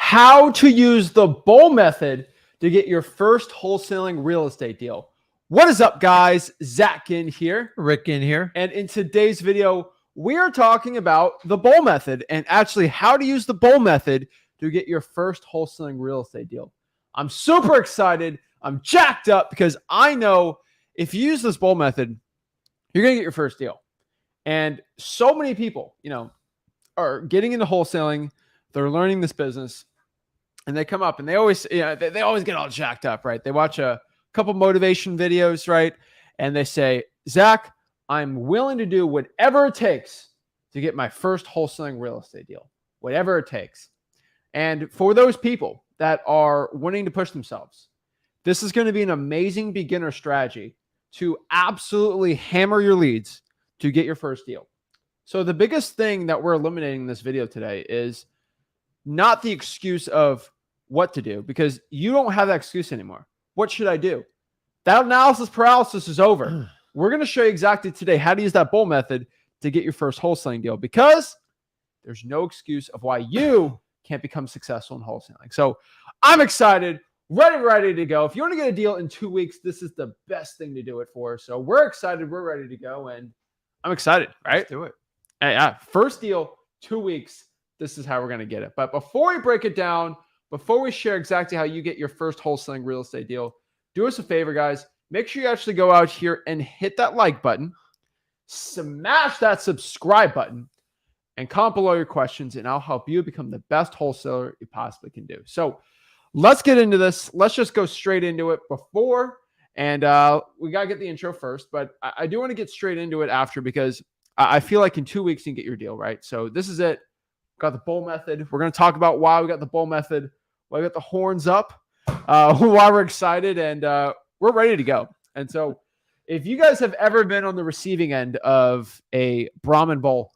how to use the bull method to get your first wholesaling real estate deal. What is up, guys? Zach Ginn here. Rick Ginn here. And in today's video, we are talking about the bull method and actually how to use the bull method to get your first wholesaling real estate deal. I'm super excited. I'm jacked up because I know if you use this bull method, you're going to get your first deal. And so many people, are getting into wholesaling. They're learning this business and they come up and they always, they always get all jacked up, right? They watch a couple motivation videos, right? And they say, Zach, I'm willing to do whatever it takes to get my first wholesaling real estate deal, whatever it takes. And for those people that are wanting to push themselves, this is going to be an amazing beginner strategy to absolutely hammer your leads to get your first deal. So the biggest thing that we're eliminating in this video today is not the excuse of what to do, because you don't have that excuse anymore. What should I do? That analysis paralysis is over. We're going to show you exactly today how to use that bull method to get your first wholesaling deal, because there's no excuse of why you can't become successful in wholesaling. So I'm excited, ready to go. If you want to get a deal in 2 weeks, this is the best thing to do it for. So we're excited. We're ready to go. And I'm excited, right? Let's do it. Yeah, first deal, 2 weeks. This is how we're going to get it. But before we break it down, before we share exactly how you get your first wholesaling real estate deal, do us a favor, guys. Make sure you actually go out here and hit that like button, smash that subscribe button, and comment below your questions, and I'll help you become the best wholesaler you possibly can do. So let's get into this. Let's just go straight into it before, and we got to get the intro first, but I do want to get straight into it after, because I feel like in 2 weeks you can get your deal, right? So this is it. Got the bull method. We're going to talk about why we got the bull method, why we got the horns up, why we're excited, and we're ready to go. And so if you guys have ever been on the receiving end of a Brahmin bull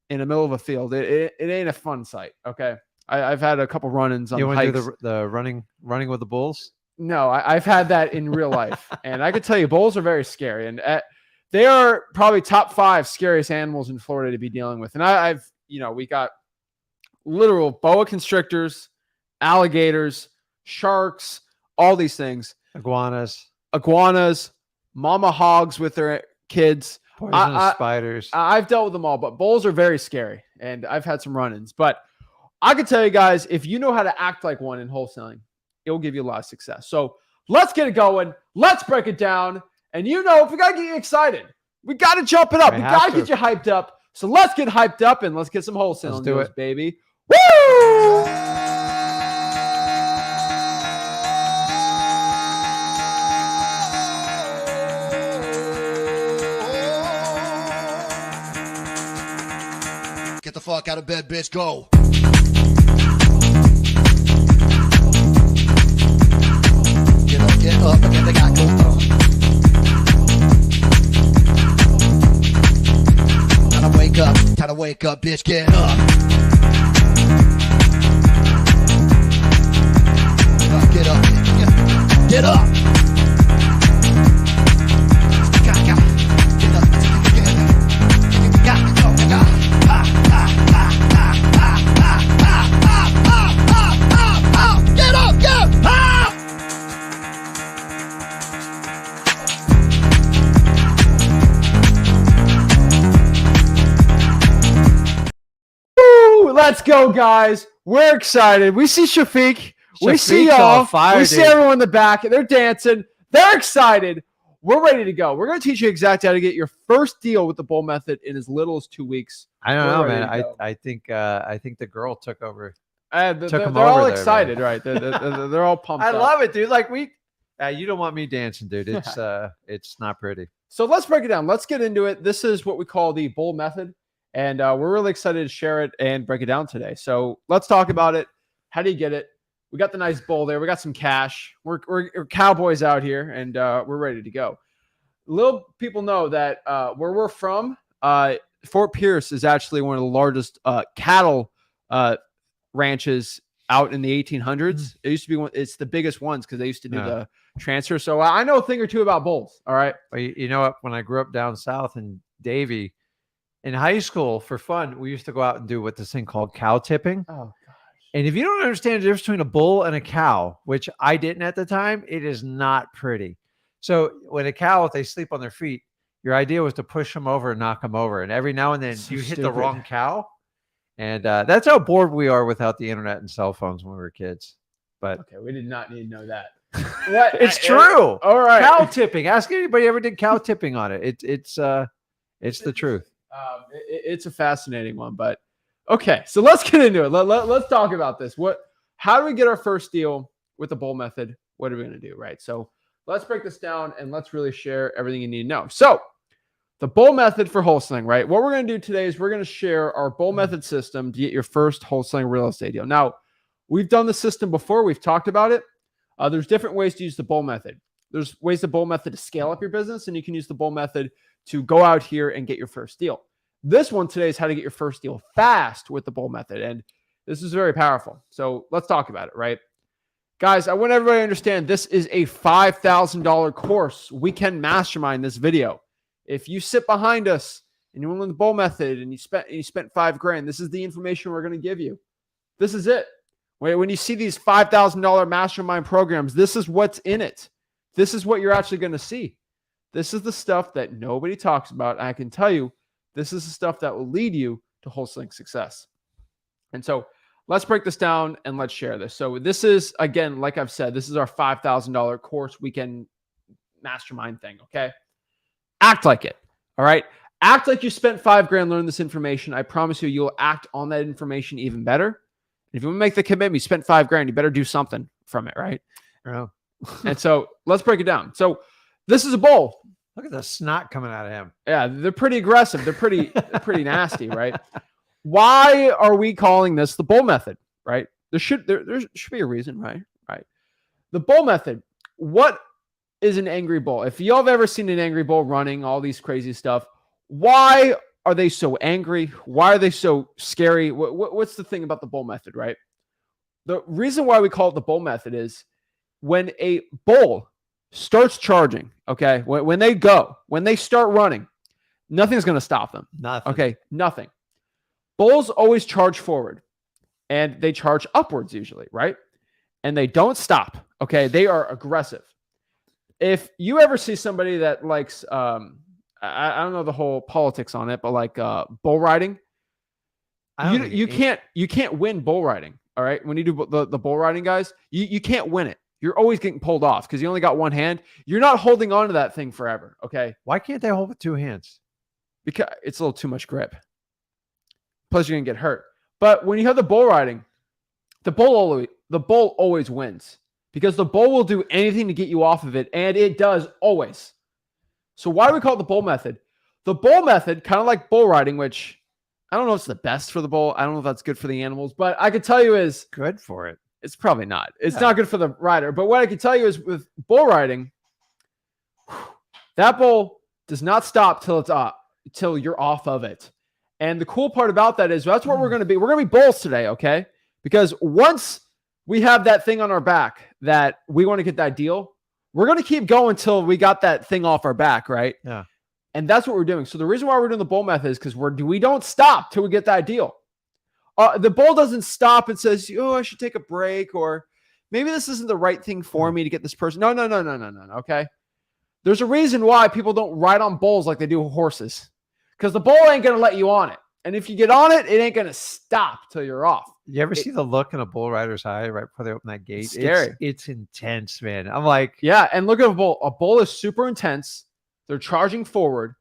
in the middle of a field, it ain't a fun sight, okay? I've had a couple run-ins on hikes. You want to do the running with the bulls? No, I've had that in real life. And I could tell you, bulls are very scary. And they are probably top 5 scariest animals in Florida to be dealing with. And we got literal boa constrictors, alligators, sharks, all these things. Iguanas, mama hogs with their kids. Poisonous spiders. I've dealt with them all, but bulls are very scary. And I've had some run-ins. But I can tell you guys, if you know how to act like one in wholesaling, it will give you a lot of success. So let's get it going. Let's break it down. And if we got to get you excited, we got to jump it up. We got to get you hyped up. So let's get hyped up and let's get some wholesaling deals, baby. Woo! Get the fuck out of bed, bitch. Go. Get up, again, they got go. Time to wake up, bitch, get up. Get up. Get up. Let's go, guys. We're excited. We see Shafiq. We see y'all. We see everyone in the back. They're dancing. They're excited. We're ready to go. We're going to teach you exactly how to get your first deal with the bull method in as little as 2 weeks. I don't know, man. I think the girl took over. They're all excited, right? They're all pumped. I love it, dude. Like you don't want me dancing, dude. It's not pretty. So let's break it down. Let's get into it. This is what we call the bull method. And we're really excited to share it and break it down today. So let's talk about it. How do you get it? We got the nice bull there. We got some cash. We're cowboys out here, and we're ready to go. Little people know that where we're from, Fort Pierce is actually one of the largest cattle ranches out in the 1800s. It used to be one. It's the biggest ones because they used to do the transfer. So I know a thing or two about bulls. All right. Well, you know what? When I grew up down south in Davie, in high school for fun, we used to go out and do this thing called cow tipping. Oh gosh. And if you don't understand the difference between a bull and a cow, which I didn't at the time, it is not pretty. So when a cow, if they sleep on their feet, your idea was to push them over and knock them over. And every now and then So you hit the stupid. wrong cow. And that's how bored we are without the internet and cell phones when we were kids. But Okay, we did not need to know that. What? it's true. All right. Cow tipping. Ask anybody ever did cow tipping on it. It's the truth. It's a fascinating one, but okay. So let's get into it. Let's talk about this. How do we get our first deal with the bull method? What are we going to do, right? So let's break this down and let's really share everything you need to know. So the bull method for wholesaling, right? What we're going to do today is we're going to share our bull method system to get your first wholesaling real estate deal. Now, we've done the system before. We've talked about it. There's different ways to use the bull method. There's ways the bull method to scale up your business, and you can use the bull method to go out here and get your first deal. This one today is how to get your first deal fast with the bull method, and this is very powerful. So let's talk about it, right? Guys, I want everybody to understand this is a $5,000 course. We can mastermind this video. If you sit behind us and you learn the bull method and you spent $5,000, this is the information we're going to give you. This is it. When you see these $5,000 mastermind programs, this is what's in it. This is what you're actually going to see. This is the stuff that nobody talks about. I can tell you, this is the stuff that will lead you to wholesaling success. And so let's break this down and let's share this. So this is, again, like I've said, this is our $5,000 course weekend mastermind thing, okay? Act like it, all right? Act like you spent $5,000 learning this information. I promise you, you'll act on that information even better. If you want to make the commitment, you spent $5,000, you better do something from it, right? Oh. And so let's break it down. So this is a bull. Look at the snot coming out of him. Yeah, they're pretty aggressive. They're pretty nasty, right? Why are we calling this the bull method, right? There should be a reason, right? Right. The bull method. What is an angry bull? If y'all have ever seen an angry bull running, all these crazy stuff, why are they so angry? Why are they so scary? What's the thing about the bull method, right? The reason why we call it the bull method is when a bull starts charging, okay, when they start running, nothing's going to stop them. Nothing. Okay, nothing. Bulls always charge forward, and they charge upwards usually, right? And they don't stop, okay? They are aggressive. If you ever see somebody that likes, I don't know the whole politics on it, but like bull riding, you can't win bull riding, all right? When you do the bull riding, guys, you can't win it. You're always getting pulled off because you only got one hand. You're not holding on to that thing forever, okay? Why can't they hold with two hands? Because it's a little too much grip. Plus, you're going to get hurt. But when you have the bull riding, the bull always wins because the bull will do anything to get you off of it, and it does always. So why do we call it the bull method? The bull method, kind of like bull riding, which I don't know if it's the best for the bull. I don't know if that's good for the animals, but I could tell you is good for it. It's probably not. It's not good for the rider. But what I can tell you is with bull riding, that bull does not stop till you're off of it. And the cool part about that is that's what we're going to be. We're going to be bulls today, okay? Because once we have that thing on our back that we want to get that deal, we're going to keep going until we got that thing off our back, right? Yeah. And that's what we're doing. So the reason why we're doing the bull method is because we don't stop till we get that deal. The bull doesn't stop and says, "Oh, I should take a break," or maybe this isn't the right thing for me to get this person. No. Okay. There's a reason why people don't ride on bulls like they do horses, because the bull ain't going to let you on it. And if you get on it, it ain't going to stop till you're off. You ever see the look in a bull rider's eye right before they open that gate? It's scary. It's intense, man. I'm like, yeah. And look at a bull. A bull is super intense. They're charging forward.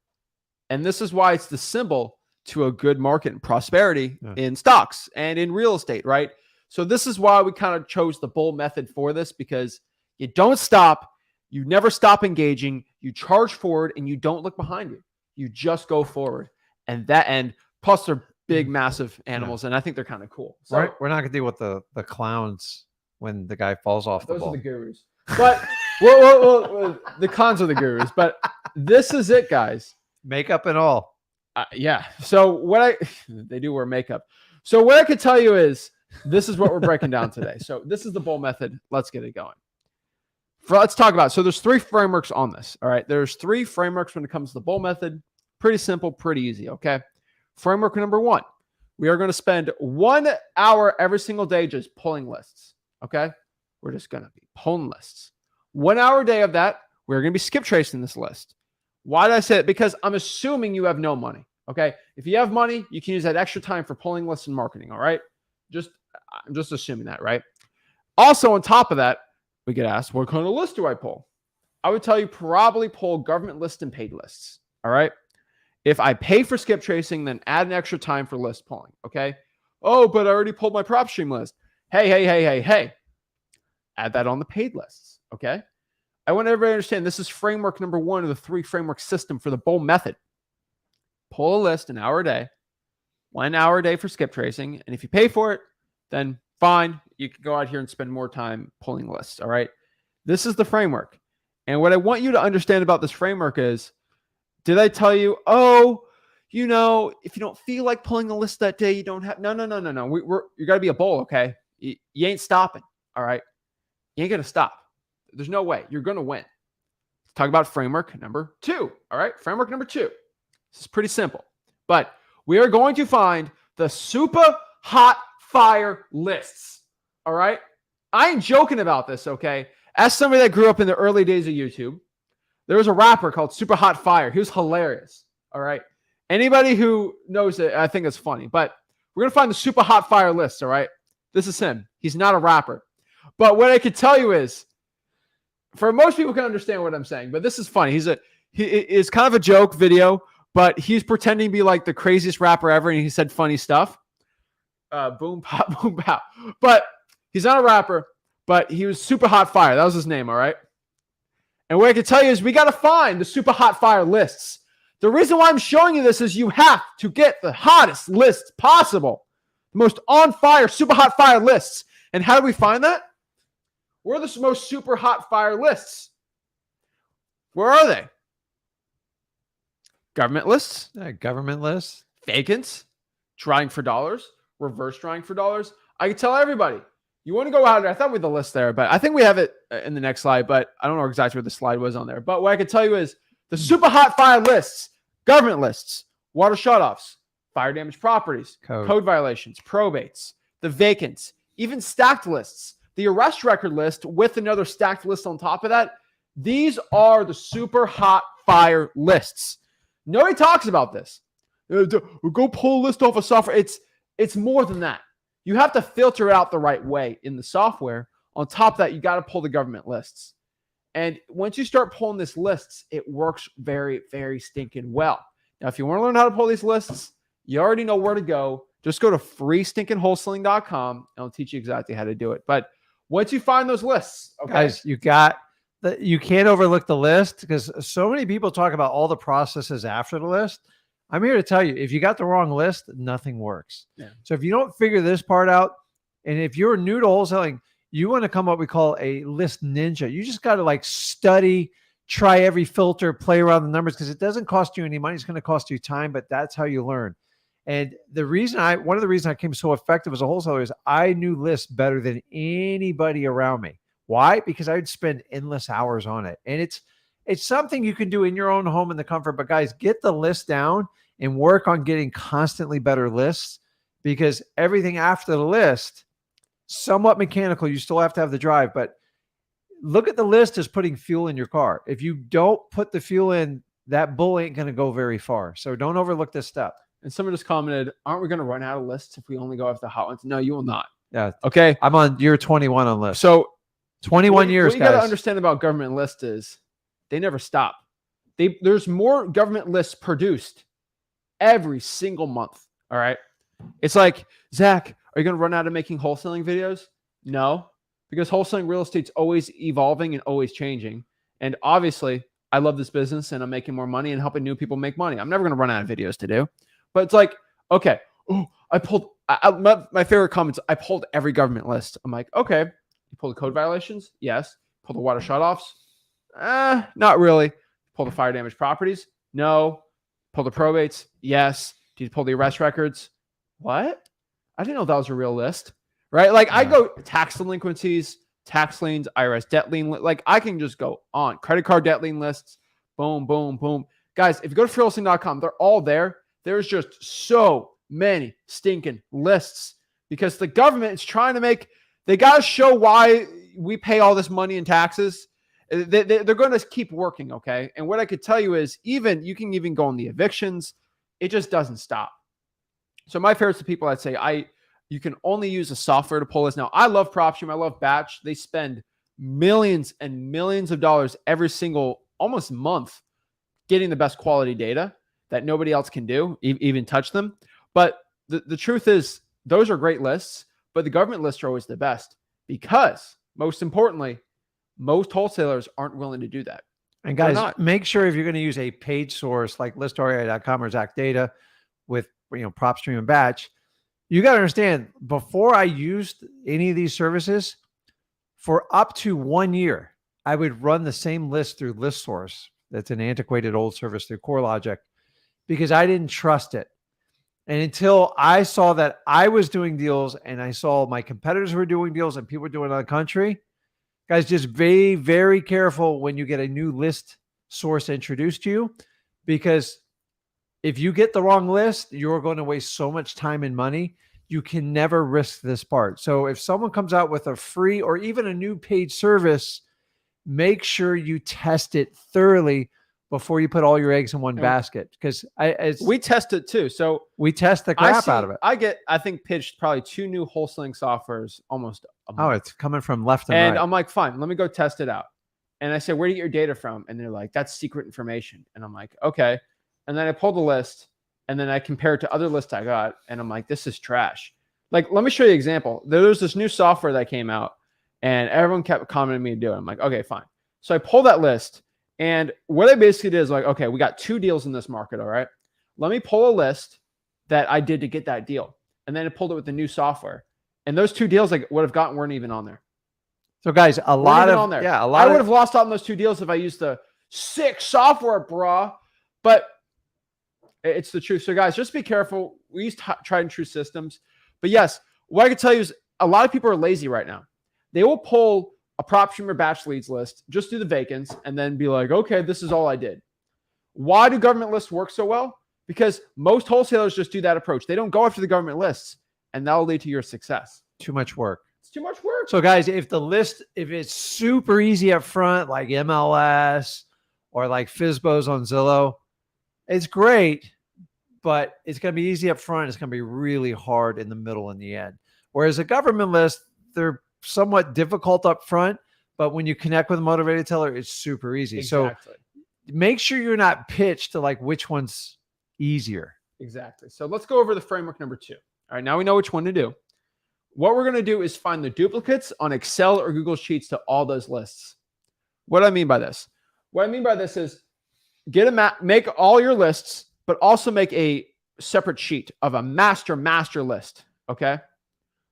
And this is why it's the symbol to a good market and prosperity in stocks and in real estate, right? So this is why we kind of chose the bull method for this, because you don't stop. You never stop engaging. You charge forward and you don't look behind you. You just go forward. And plus they're big, massive animals. And I think they're kind of cool. So we're not going to deal with the clowns when the guy falls off the bull. Those are the gurus. But well, the cons are the gurus. But this is it, guys. Makeup and all. Yeah. So they do wear makeup. So what I could tell you is this is what we're breaking down today. So this is the bull method. Let's get it going. Let's talk about it. So there's 3 frameworks on this. All right. There's 3 frameworks when it comes to the bull method. Pretty simple, pretty easy. Okay. Framework number 1, We are going to spend 1 hour every single day just pulling lists. Okay. We're just going to be pulling lists. 1 hour a day of that. We're going to be skip tracing this list. Why did I say it? Because I'm assuming you have no money. Okay. If you have money, you can use that extra time for pulling lists and marketing. All right. I'm just assuming that, right? Also, on top of that, we get asked, what kind of list do I pull? I would tell you probably pull government lists and paid lists. All right. If I pay for skip tracing, then add an extra time for list pulling. Okay. Oh, but I already pulled my PropStream list. Hey. Add that on the paid lists. Okay. I want everybody to understand this is framework number 1 of the 3 framework system for the Bull method. Pull a list an hour a day, 1 hour a day for skip tracing. And if you pay for it, then fine. You can go out here and spend more time pulling lists. All right. This is the framework. And what I want you to understand about this framework is, did I tell you, oh, if you don't feel like pulling a list that day, you don't have, no. You got to be a bull. Okay. You ain't stopping. All right. You ain't going to stop. There's no way. You're going to win. Let's talk about framework number 2. All right. Framework number 2. This is pretty simple, but we are going to find the super hot fire lists. All right. I ain't joking about this. Okay. As somebody that grew up in the early days of YouTube, there was a rapper called Super Hot Fire. He was hilarious. All right. Anybody who knows it, I think it's funny, but we're going to find the Super Hot Fire list. All right. This is him. He's not a rapper, but what I could tell you is, for most people can understand what I'm saying, but this is funny. It's kind of a joke video, but he's pretending to be like the craziest rapper ever. And he said funny stuff. Boom, pop, boom, pow. But he's not a rapper, but he was Super Hot Fire. That was his name. All right. And what I can tell you is we got to find the Super Hot Fire lists. The reason why I'm showing you this is you have to get the hottest lists possible. The most on fire, super hot fire lists. And how do we find that? Where are the most super hot fire lists? Where are they? Government lists. Government lists. Vacants. Drawing for dollars. Reverse drawing for dollars. I can tell everybody. You want to go out there. I thought we had the list there, but I think we have it in the next slide, but I don't know exactly where the slide was on there. But what I can tell you is the super hot fire lists, government lists, water shutoffs, fire damaged properties, code violations, probates, the vacants, even stacked lists, the arrest record list with another stacked list on top of that. These are the super hot fire lists. Nobody talks about this. Go pull a list off of software. It's more than that. You have to filter it out the right way in the software. On top of that, you got to pull the government lists. And once you start pulling these lists, it works very, very stinking well. Now, if you want to learn how to pull these lists, you already know where to go. Just go to freestinkinwholesaling.com and I'll teach you exactly how to do it. But once you find those lists, okay. Guys, you can't overlook the list, because so many people talk about all the processes after the list. I'm here to tell you, if you got the wrong list, nothing works. Yeah. So if you don't figure this part out, and if you're new to wholesaling, you want to come up, we call a list ninja. You just got to study, try every filter, play around the numbers, because it doesn't cost you any money. It's going to cost you time, but that's how you learn. And one of the reasons I became so effective as a wholesaler is I knew lists better than anybody around me. Why? Because I would spend endless hours on it. And it's something you can do in your own home in the comfort. But guys, get the list down and work on getting constantly better lists, because everything after the list, somewhat mechanical, you still have to have the drive, but look at the list as putting fuel in your car. If you don't put the fuel in, that bull ain't going to go very far. So don't overlook this step. And someone just commented, aren't we going to run out of lists if we only go after the hot ones? No, you will not. Yeah. Okay. I'm on year 21 on list. So 21 years, what you guys. got to understand about government lists is they never stop. There's more government lists produced every single month. All right. It's like, Zach, are you going to run out of making wholesaling videos? No, because wholesaling real estate's always evolving and always changing. And obviously, I love this business and I'm making more money and helping new people make money. I'm never going to run out of videos to do. But it's like, okay, my favorite comments, I pulled every government list. I'm like, okay, you pull the code violations? Yes. Pull the water shutoffs? Not really. Pull the fire damaged properties? No. Pull the probates? Yes. Did you pull the arrest records? What? I didn't know that was a real list, right? Like I go tax delinquencies, tax liens, IRS debt lien. Like I can just go on. Credit card debt lien lists. Boom, boom, boom. Guys, if you go to freewholesaling.com, they're all there. There's just so many stinking lists because the government is trying to they got to show why we pay all this money in taxes. They're going to keep working, okay? And what I could tell you is you can even go on the evictions. It just doesn't stop. So my favorites are people I'd say you can only use the software to pull this. Now, I love PropStream. I love Batch. They spend millions and millions of dollars every single almost month getting the best quality data that nobody else can do, even touch them. But the truth is those are great lists, but the government lists are always the best because, most importantly, most wholesalers aren't willing to do that. And guys, make sure if you're going to use a page source like listREI.com or Zach Data with PropStream and Batch, you got to understand, before I used any of these services, for up to 1 year, I would run the same list through ListSource. That's an antiquated old service through CoreLogic because I didn't trust it. And until I saw that I was doing deals and I saw my competitors were doing deals and people were doing it in the country, guys, just be very careful when you get a new list source introduced to you, because if you get the wrong list, you're going to waste so much time and money. You can never risk this part. So if someone comes out with a free or even a new paid service, make sure you test it thoroughly before you put all your eggs in one basket. Because we test it too. So we test the crap out of it. I think pitched probably 2 new wholesaling softwares almost a month. Oh, it's coming from left and right. I'm like, fine, let me go test it out. And I said, where do you get your data from? And they're like, that's secret information. And I'm like, okay. And then I pulled the list and then I compare it to other lists I got. And I'm like, this is trash. Like, let me show you an example. There's this new software that came out and everyone kept commenting me to do it. I'm like, okay, fine. So I pulled that list. And what I basically did is like, okay, we got 2 deals in this market. All right. Let me pull a list that I did to get that deal. And then I pulled it with the new software. And those 2 deals I would have gotten weren't even on there. So guys, I would have lost out on those 2 deals if I used the 6 software, brah. But it's the truth. So guys, just be careful. We use tried and true systems. But yes, what I can tell you is a lot of people are lazy right now. They will pull a PropStream or Batch leads list, just do the vacants, and then be like, okay, this is all I did. Why do government lists work so well? Because most wholesalers just do that approach. They don't go after the government lists, and that'll lead to your success. Too much work. It's too much work. So guys, if it's super easy up front, like MLS or like FSBOs on Zillow, it's great, but it's going to be easy up front. It's going to be really hard in the middle and the end. Whereas a government list, they're somewhat difficult up front, but when you connect with a motivated seller, it's super easy. Exactly. So make sure you're not pitched to like which one's easier. Exactly. So let's go over the framework number 2. All right, now we know which one to do. What we're going to do is find the duplicates on Excel or Google Sheets to all those lists. What do I mean by this? What I mean by this is make all your lists, but also make a separate sheet of a master list. Okay.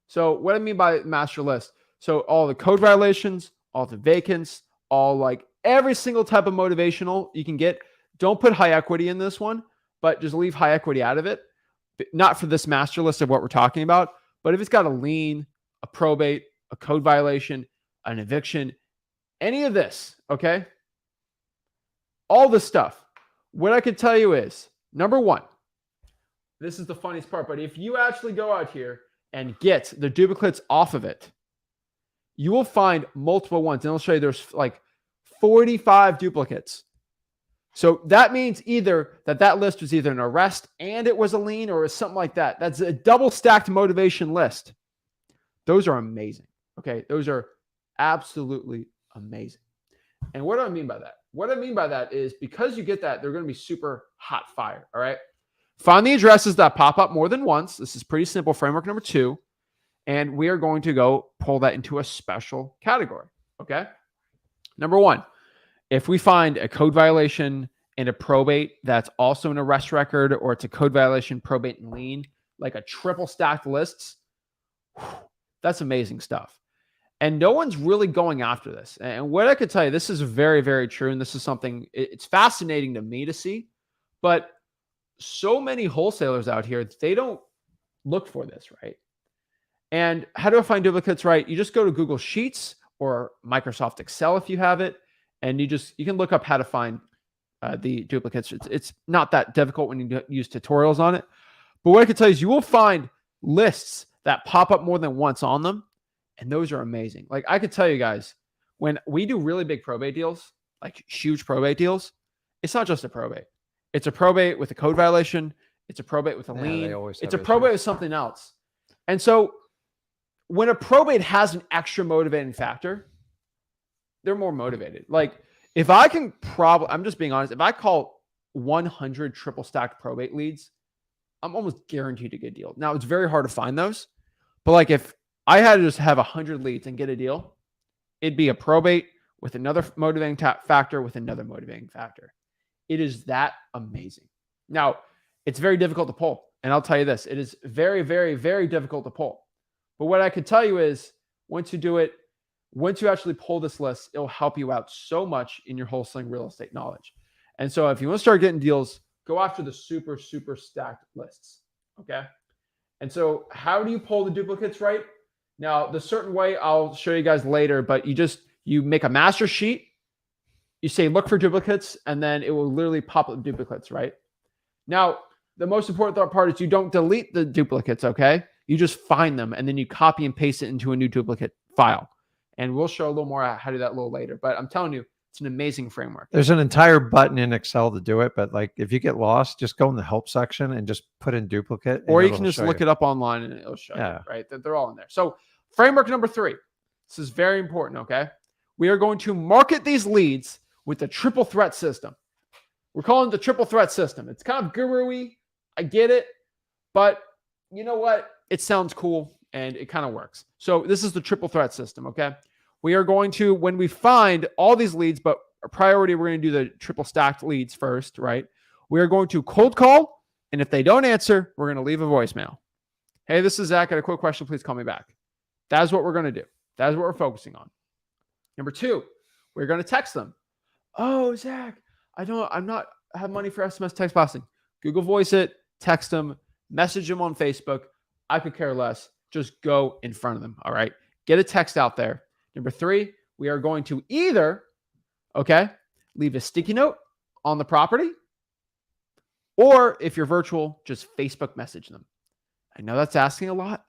So what I mean by master list, so all the code violations, all the vacants, all like every single type of motivational you can get. Don't put high equity in this one, but just leave high equity out of it. Not for this master list of what we're talking about, but if it's got a lien, a probate, a code violation, an eviction, any of this, okay? All this stuff. What I can tell you is, number 1, this is the funniest part, but if you actually go out here and get the duplicates off of it, you will find multiple ones. And I'll show you there's like 45 duplicates. So that means either that list was either an arrest and it was a lien or something like that. That's a double stacked motivation list. Those are amazing. Okay. Those are absolutely amazing. And what do I mean by that? What I mean by that is because you get that, they're going to be super hot fire. All right. Find the addresses that pop up more than once. This is pretty simple. Framework number 2. And we are going to go pull that into a special category. Okay. Number 1, if we find a code violation and a probate that's also an arrest record, or it's a code violation, probate, and lien, like a triple stacked lists, that's amazing stuff. And no one's really going after this. And what I could tell you, this is very, very true. And this is something, it's fascinating to me to see, but so many wholesalers out here, they don't look for this, right? And how do I find duplicates, right? You just go to Google Sheets or Microsoft Excel if you have it, and you can look up how to find the duplicates. It's not that difficult when you use tutorials on it. But what I can tell you is you will find lists that pop up more than once on them. And those are amazing. Like I could tell you guys, when we do really big probate deals, like huge probate deals, it's not just a probate. It's a probate with a code violation. It's a probate with a lien. It's a probate with something else. And so when a probate has an extra motivating factor, they're more motivated. Like if I can I'm just being honest, if I call 100 triple stacked probate leads, I'm almost guaranteed to get a deal. Now it's very hard to find those, but like if I had to just have 100 leads and get a deal, it'd be a probate with another motivating factor with another motivating factor. It is that amazing. Now, it's very difficult to pull. And I'll tell you this, it is very, very, very difficult to pull. But what I could tell you is once you do it, once you actually pull this list, it'll help you out so much in your wholesaling real estate knowledge. And so if you want to start getting deals, go after the super, super stacked lists. Okay. And so how do you pull the duplicates right? Now, the certain way I'll show you guys later, but you make a master sheet, you say, look for duplicates, and then it will literally pop up duplicates, right? Now, the most important part is you don't delete the duplicates, okay? You just find them, and then you copy and paste it into a new duplicate file. And we'll show a little more how to do that a little later. But I'm telling you, it's an amazing framework. There's an entire button in Excel to do it, but like if you get lost, just go in the help section and just put in duplicate. Or you can just look it up online and it'll show you, right? They're all in there. So framework number 3. This is very important, okay? We are going to market these leads with the triple threat system. We're calling it the triple threat system. It's kind of guru-y. I get it. But you know what? It sounds cool and it kind of works. So this is the triple threat system, okay? We are going to, when we find all these leads, but our priority, we're going to do the triple stacked leads first, right? We are going to cold call. And if they don't answer, we're going to leave a voicemail. Hey, this is Zach. I got a quick question. Please call me back. That is what we're going to do. That is what we're focusing on. Number 2, we're going to text them. Oh, Zach, I have money for SMS text blasting. Google Voice it, text them, message them on Facebook. I could care less. Just go in front of them. All right. Get a text out there. Number 3, we are going to either, leave a sticky note on the property, or if you're virtual, just Facebook message them. I know that's asking a lot,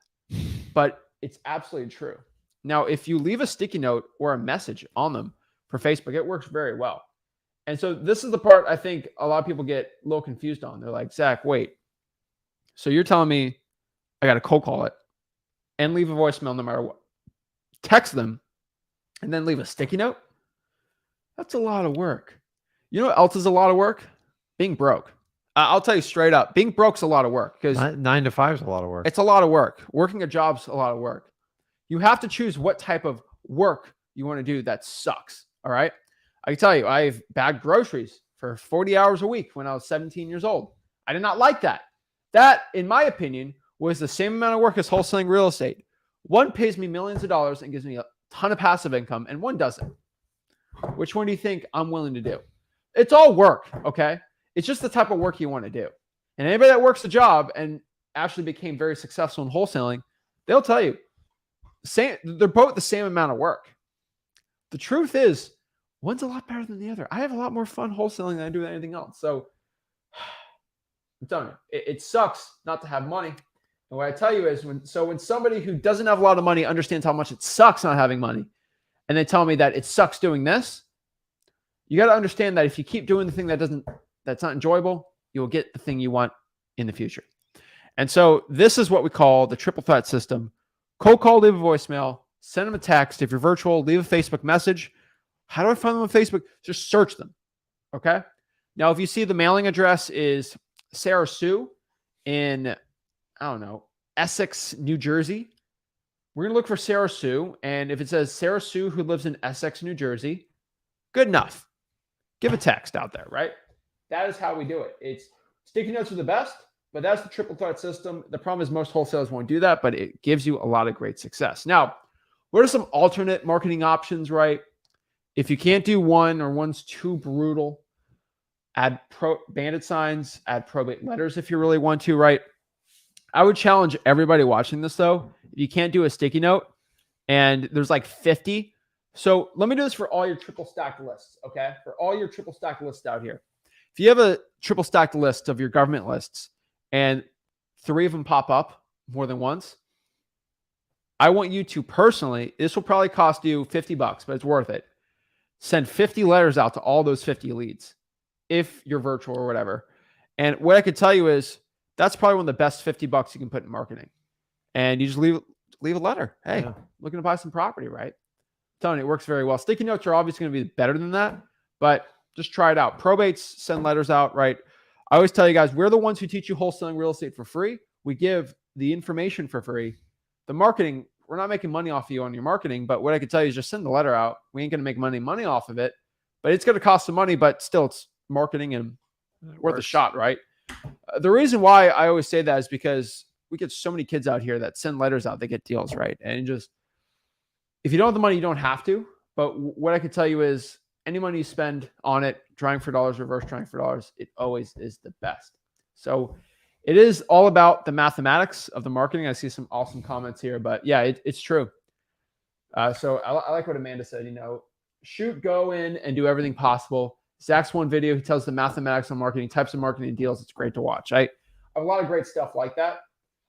but it's absolutely true. Now, if you leave a sticky note or a message on them for Facebook, it works very well. And so this is the part I think a lot of people get a little confused on. They're like, Zach, wait. So you're telling me I got to cold call it and leave a voicemail no matter what. Text them and then leave a sticky note? That's a lot of work. You know what else is a lot of work? Being broke. I'll tell you straight up, being broke's a lot of work because 9 to 5 is a lot of work. It's a lot of work. Working a job's a lot of work. You have to choose what type of work you want to do that sucks. All right. I can tell you, I've bagged groceries for 40 hours a week when I was 17 years old. I did not like that. That, in my opinion, was the same amount of work as wholesaling real estate. One pays me millions of dollars and gives me a ton of passive income, and one doesn't. Which one do you think I'm willing to do? It's all work, okay? It's just the type of work you want to do. And anybody that works a job and actually became very successful in wholesaling, they'll tell you, they're both the same amount of work. The truth is, one's a lot better than the other. I have a lot more fun wholesaling than I do with anything else. So I'm telling you, it sucks not to have money. And what I tell you is when somebody who doesn't have a lot of money understands how much it sucks not having money, and they tell me that it sucks doing this, you got to understand that if you keep doing the thing that's not enjoyable, you will get the thing you want in the future. And so this is what we call the triple threat system. Cold call, leave a voicemail, send them a text. If you're virtual, leave a Facebook message. How do I find them on Facebook? Just search them. Okay. Now, if you see the mailing address is Sarah Sue in, Essex, New Jersey, we're going to look for Sarah Sue. And if it says Sarah Sue who lives in Essex, New Jersey, good enough. Give a text out there, right? That is how we do it. It's sticky notes are the best, but that's the triple threat system. The problem is most wholesalers won't do that, but it gives you a lot of great success. Now, what are some alternate marketing options, right? If you can't do one or one's too brutal, add bandit signs, add probate letters if you really want to, right? I would challenge everybody watching this, though. If you can't do a sticky note, and there's like 50. So let me do this for all your triple stacked lists, okay? For all your triple stacked lists out here. If you have a triple stacked list of your government lists and 3 of them pop up more than once, I want you to personally, this will probably cost you $50, but it's worth it. Send 50 letters out to all those 50 leads if you're virtual or whatever. And what I could tell you is that's probably one of the best $50 you can put in marketing. And you just leave a letter. Hey, looking to buy some property, right? I'm telling you, it works very well. Sticky notes are obviously going to be better than that, but just try it out. Probates, send letters out, right? I always tell you guys, we're the ones who teach you wholesaling real estate for free. We give the information for free. The marketing, we're not making money off of you on your marketing, but what I can tell you is just send the letter out. We ain't going to make money off of it, but it's going to cost some money, but still it's marketing and worth a shot, right? The reason why I always say that is because we get so many kids out here that send letters out, they get deals, right? And just, if you don't have the money, you don't have to. But what I can tell you is any money you spend on it, trying for dollars, reverse trying for dollars, it always is the best. So it is all about the mathematics of the marketing. I see some awesome comments here, but yeah, it's true. So I like what Amanda said, shoot, go in and do everything possible. Zach's one video, he tells the mathematics on marketing, types of marketing deals. It's great to watch. I have a lot of great stuff like that.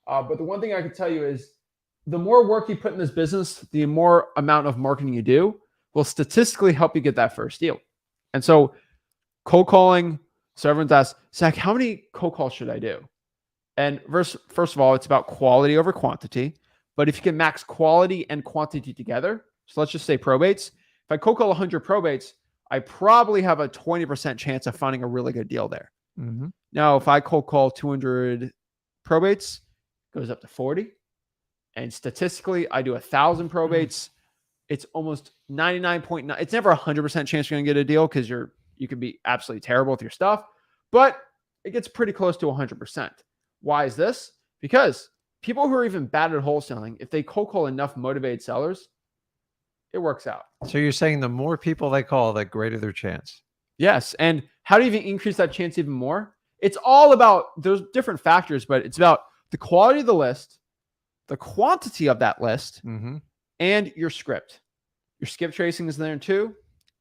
But the one thing I can tell you is the more work you put in this business, the more amount of marketing you do will statistically help you get that first deal. And so cold calling, so everyone's asked, Zach, how many cold calls should I do? And first of all, it's about quality over quantity. But if you can max quality and quantity together, so let's just say probates. If I cold call 100 probates, I probably have a 20% chance of finding a really good deal there. Mm-hmm. Now, if I cold call 200 probates, it goes up to 40. And statistically, I do 1,000 probates. It's almost 99.9. It's never 100% chance you're going to get a deal because you can be absolutely terrible with your stuff, but it gets pretty close to 100%. Why is this? Because people who are even bad at wholesaling, if they cold call enough motivated sellers, it works out. So you're saying the more people they call, the greater their chance. Yes. And how do you even increase that chance even more? It's all about, there's different factors, but it's about the quality of the list, the quantity of that list, and your script. Your skip tracing is there too,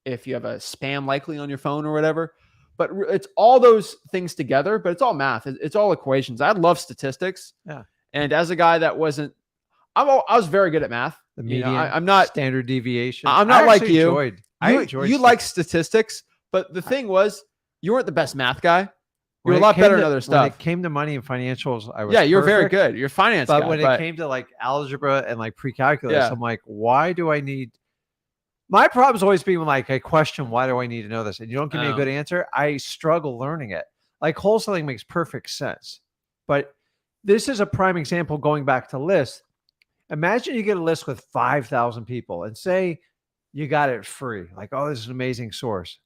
if you have a spam likely on your phone or whatever. But it's all those things together, but it's all math. It's all equations. I love statistics. Yeah. And as a guy that I was very good at math. The median, I'm not standard deviation. I'm not like you. I enjoyed you like statistics, but the thing was, you weren't the best math guy. You're a lot better at other stuff. When it came to money and financials, I was you're very good. You're a finance guy. But when it came to like algebra and like pre-calculus, I'm like, why do I need? My problem's always been like a question, why do I need to know this? And you don't give me a good answer. I struggle learning it. Like wholesaling makes perfect sense. But this is a prime example going back to lists. Imagine you get a list with 5,000 people and say you got it free. Like, oh, this is an amazing source.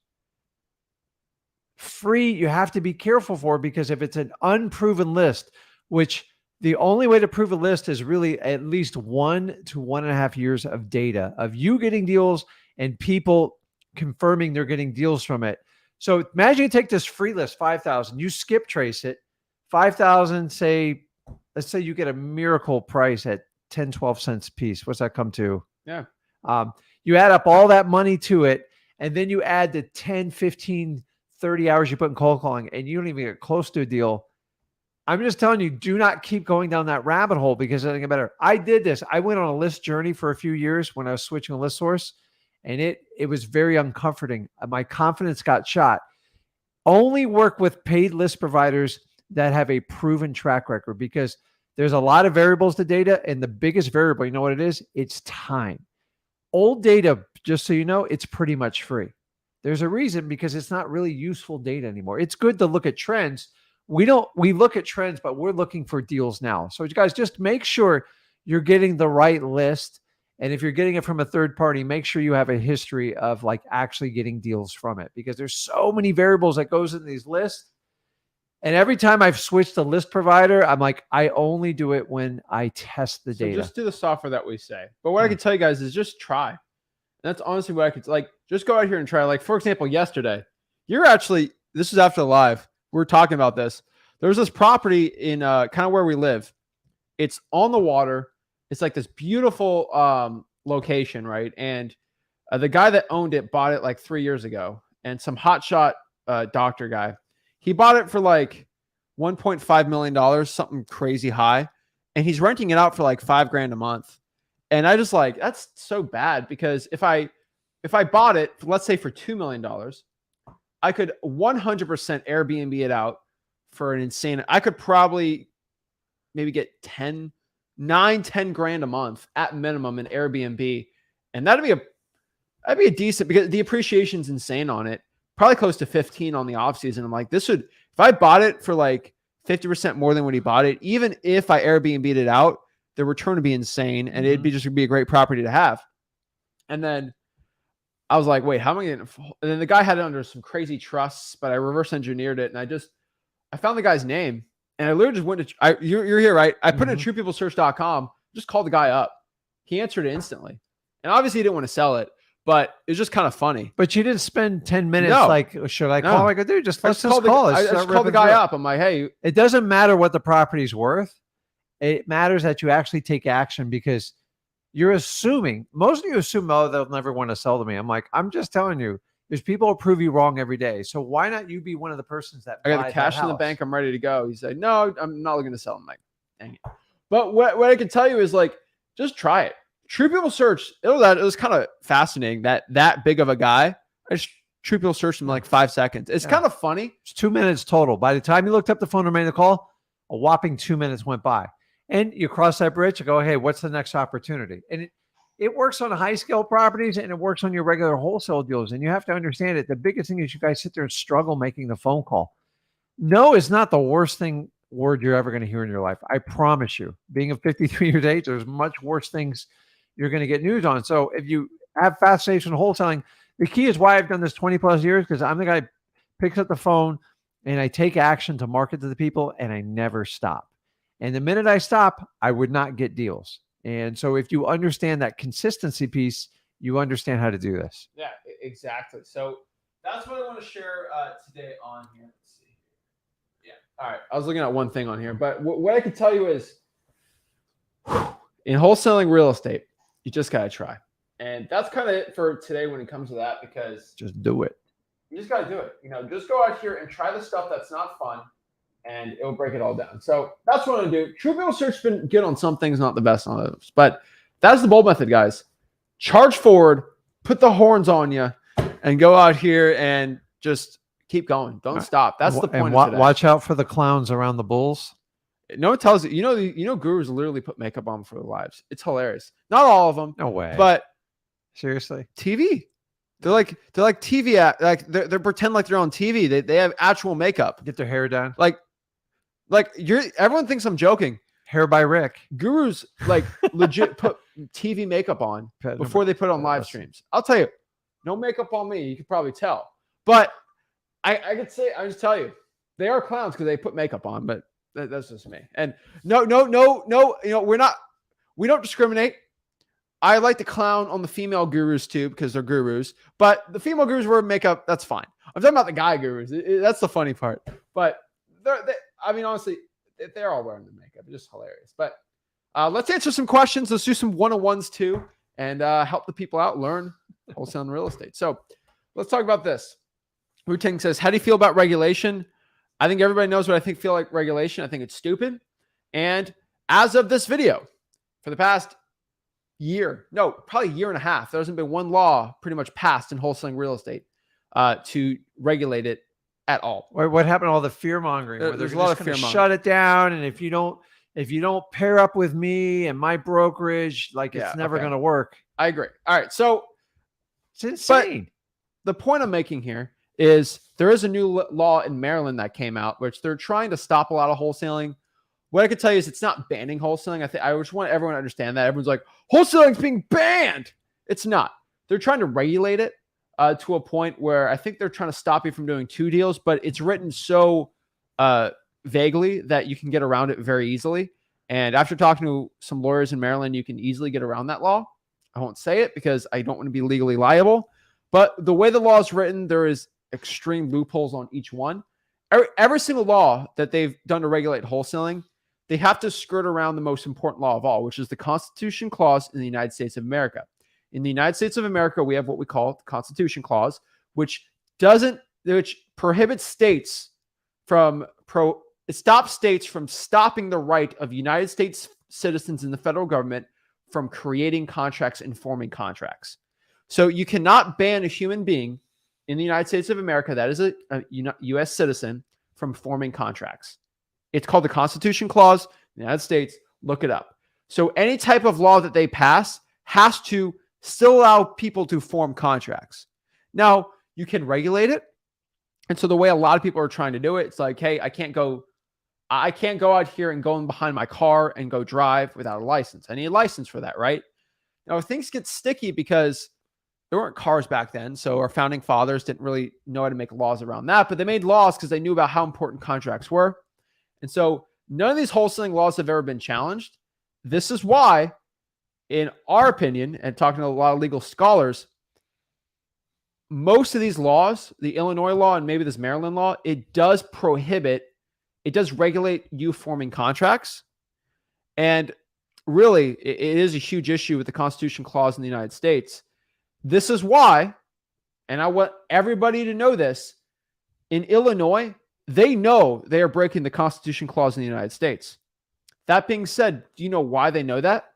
Free, you have to be careful for, because if it's an unproven list, which the only way to prove a list is really at least 1 to 1.5 years of data of you getting deals and people confirming they're getting deals from it. So imagine you take this free list, 5,000, you skip trace it, 5,000, let's say you get a miracle price at 10, 12 cents a piece. What's that come to? Yeah. You add up all that money to it, and then you add the 10, 15, 30 hours you put in cold calling, and you don't even get close to a deal. I'm just telling you, do not keep going down that rabbit hole, because it'll get better. I did this. I went on a list journey for a few years when I was switching a list source, and it was very uncomforting. My confidence got shot. Only work with paid list providers that have a proven track record, because there's a lot of variables to data, and the biggest variable, you know what it is? It's time. Old data, just so you know, it's pretty much free. There's a reason, because it's not really useful data anymore. It's good to look at trends. We look at trends, but we're looking for deals now. So you guys, just make sure you're getting the right list. And if you're getting it from a third party, make sure you have a history of like actually getting deals from it, because there's so many variables that goes in these lists. And every time I've switched a list provider, I'm like, I only do it when I test the data. Just do the software that we say. But what I can tell you guys is just try. And that's honestly what I could like. Just go out here and try. Like, for example, yesterday, this is after the live. We were talking about this. There was this property in kind of where we live. It's on the water. It's like this beautiful location, right? And the guy that owned it bought it like 3 years ago. And some hotshot doctor guy, he bought it for like $1.5 million, something crazy high. And he's renting it out for like $5,000 a month. And I just like, that's so bad because if I bought it, let's say for $2 million, I could 100% Airbnb it out for an insane, I could probably maybe get 10 grand a month at minimum in Airbnb. And that'd be a decent, because the appreciation's insane on it. Probably close to 15 on the off season. I'm like, this would, if I bought it for like 50% more than when he bought it, even if I Airbnb'd it out, the return would be insane. And it'd be just be a great property to have. And then I was like, wait, how am I getting? And then the guy had it under some crazy trusts, but I reverse engineered it. And I found the guy's name. And I literally just went to, you're here, right? I put in truepeoplesearch.com, just called the guy up. He answered it instantly. And obviously he didn't want to sell it, but it was just kind of funny. But you didn't spend 10 minutes should I call? I go, dude, let's just call. I just called the guy up. I'm like, hey. It doesn't matter what the property's worth. It matters that you actually take action, because you're assuming, most of you assume, oh, they'll never want to sell to me. I'm like, I'm just telling you, there's people who prove you wrong every day. So why not you be one of the persons that I got the cash in the bank, I'm ready to go. He said, no, I'm not looking to sell. I'm like, dang it. But what I can tell you is like, just try it. True People Search, it was kind of fascinating that big of a guy. I just True People searched him in like 5 seconds. It's kind of funny. It's 2 minutes total. By the time you looked up the phone and made the call, a whopping 2 minutes went by. And you cross that bridge, you go, hey, what's the next opportunity? And it works on high scale properties, and it works on your regular wholesale deals. And you have to understand it. The biggest thing is you guys sit there and struggle making the phone call. No is not the worst word you're ever going to hear in your life. I promise you. Being a 53 years age, there's much worse things you're going to get news on. So if you have fascination wholesaling, the key is why I've done this 20 plus years, because I'm the guy who picks up the phone and I take action to market to the people, and I never stop. And the minute I stop, I would not get deals. And so if you understand that consistency piece, you understand how to do this. Yeah, exactly. So that's what I want to share today on here. Let's see. Yeah. All right. I was looking at one thing on here, but what I can tell you is in wholesaling real estate, you just got to try. And that's kind of it for today when it comes to that, because just do it. You just got to do it. Just go out here and try the stuff that's not fun, and it'll break it all down. So that's what I'm going to do. True People Search has been good on some things, not the best on others. But that's the bold method, guys. Charge forward, put the horns on you, and go out here and just keep going. Don't stop. That's the point of today. Watch out for the clowns around the bulls. No one tells you. Gurus literally put makeup on for their lives. It's hilarious. Not all of them. No way. But seriously, TV. They're like TV. They're pretend like they're on TV. They have actual makeup. Get their hair done. Everyone thinks I'm joking. Hair by Rick. Gurus legit put TV makeup on before they put on live streams. I'll tell you, no makeup on me. You could probably tell, but I could say, I just tell you, they are clowns because they put makeup on. But that's just me. And no. We don't discriminate. I like to clown on the female gurus too, because they're gurus. But the female gurus wear makeup. That's fine. I'm talking about the guy gurus. That's the funny part. But honestly, they're all wearing the makeup. It's just hilarious. But let's answer some questions. Let's do some one-on-ones too, and help the people out learn wholesale real estate. So let's talk about this. Wu-Tang says, how do you feel about regulation? I think everybody knows what I feel like regulation. I think it's stupid. And as of this video, for the past probably a year and a half, there hasn't been one law pretty much passed in wholesaling real estate to regulate it at all. What happened to all the fear mongering? There's a lot of fear mongering. Shut it down, and if you don't pair up with me and my brokerage, it's never going to work. I agree. All right, so it's insane. But the point I'm making here is there is a new law in Maryland that came out, which they're trying to stop a lot of wholesaling. What I can tell you is it's not banning wholesaling. I just want everyone to understand that. Everyone's like, wholesaling is being banned. It's not. They're trying to regulate it to a point where I think they're trying to stop you from doing 2 deals, but it's written so vaguely that you can get around it very easily. And after talking to some lawyers in Maryland, you can easily get around that law. I won't say it because I don't want to be legally liable. But the way the law is written, there is extreme loopholes on each one. Every single law that they've done to regulate wholesaling, they have to skirt around the most important law of all, which is the Constitution Clause in the United States of America. In the United States of America, we have what we call the Constitution Clause, which prohibits states from It stops states from stopping the right of United States citizens in the federal government from creating contracts and forming contracts. So you cannot ban a human being in the United States of America that is a U.S. citizen from forming contracts. It's called the Constitution Clause in the United States. Look it up. So any type of law that they pass has to still allow people to form contracts. Now, you can regulate it. And so the way a lot of people are trying to do it, it's like, hey, I can't go out here and go in behind my car and go drive without a license. I need a license for that, right? Now, things get sticky because there weren't cars back then. So our founding fathers didn't really know how to make laws around that, but they made laws because they knew about how important contracts were. And so none of these wholesaling laws have ever been challenged. This is why, in our opinion, and talking to a lot of legal scholars, most of these laws, the Illinois law and maybe this Maryland law, it does regulate you forming contracts. And really, it is a huge issue with the Constitution Clause in the United States. This is why, and I want everybody to know this, in Illinois, they know they are breaking the Constitution Clause in the United States. That being said, do you know why they know that?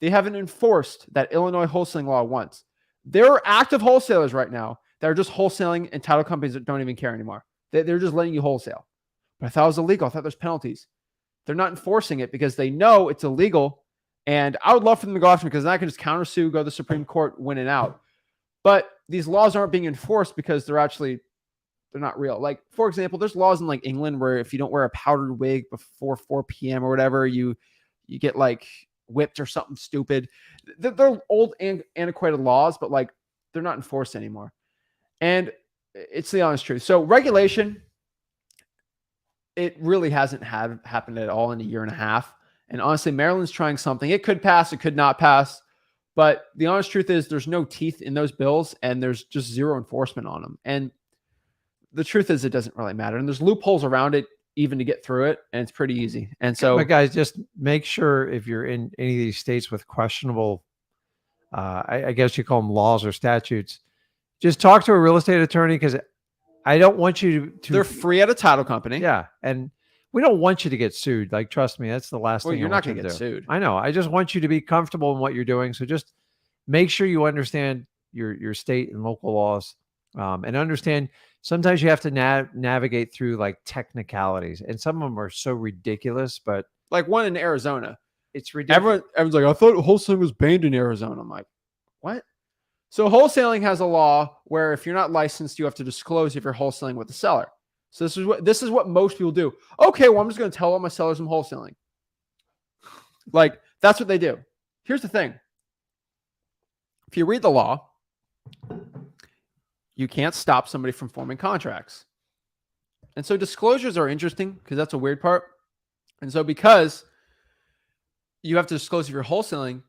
They haven't enforced that Illinois wholesaling law once. There are active wholesalers right now that are just wholesaling, and title companies that don't even care anymore. They're just letting you wholesale. But I thought it was illegal. I thought there's penalties. They're not enforcing it because they know it's illegal. And I would love for them to go after me because then I can just countersue, go to the Supreme Court, win it out. But these laws aren't being enforced because they're not real. Like, for example, there's laws in like England where if you don't wear a powdered wig before 4 p.m. or whatever, you get like whipped or something stupid. They're old and antiquated laws, but like they're not enforced anymore. And it's the honest truth. So regulation, it really hasn't happened at all in a year and a half. And honestly, Maryland's trying something. It could pass, it could not pass. But the honest truth is there's no teeth in those bills and there's just zero enforcement on them. And the truth is it doesn't really matter. And there's loopholes around it even to get through it. And it's pretty easy. And so, but guys, just make sure if you're in any of these states with questionable, I guess you call them laws or statutes, just talk to a real estate attorney because I don't want you to. They're free at a title company. Yeah. And we don't want you to get sued. Like, trust me, that's the last thing. You're not going to get sued. I know. I just want you to be comfortable in what you're doing. So just make sure you understand your state and local laws, and understand sometimes you have to navigate through like technicalities, and some of them are so ridiculous. But like one in Arizona, it's ridiculous. Everyone's like, I thought wholesaling was banned in Arizona. I'm like, what? So wholesaling has a law where if you're not licensed, you have to disclose if you're wholesaling with the seller. So this is what most people do. Okay, well, I'm just going to tell all my sellers I'm wholesaling. Like, that's what they do. Here's the thing. If you read the law, you can't stop somebody from forming contracts. And so disclosures are interesting because that's a weird part. And so because you have to disclose if you're wholesaling,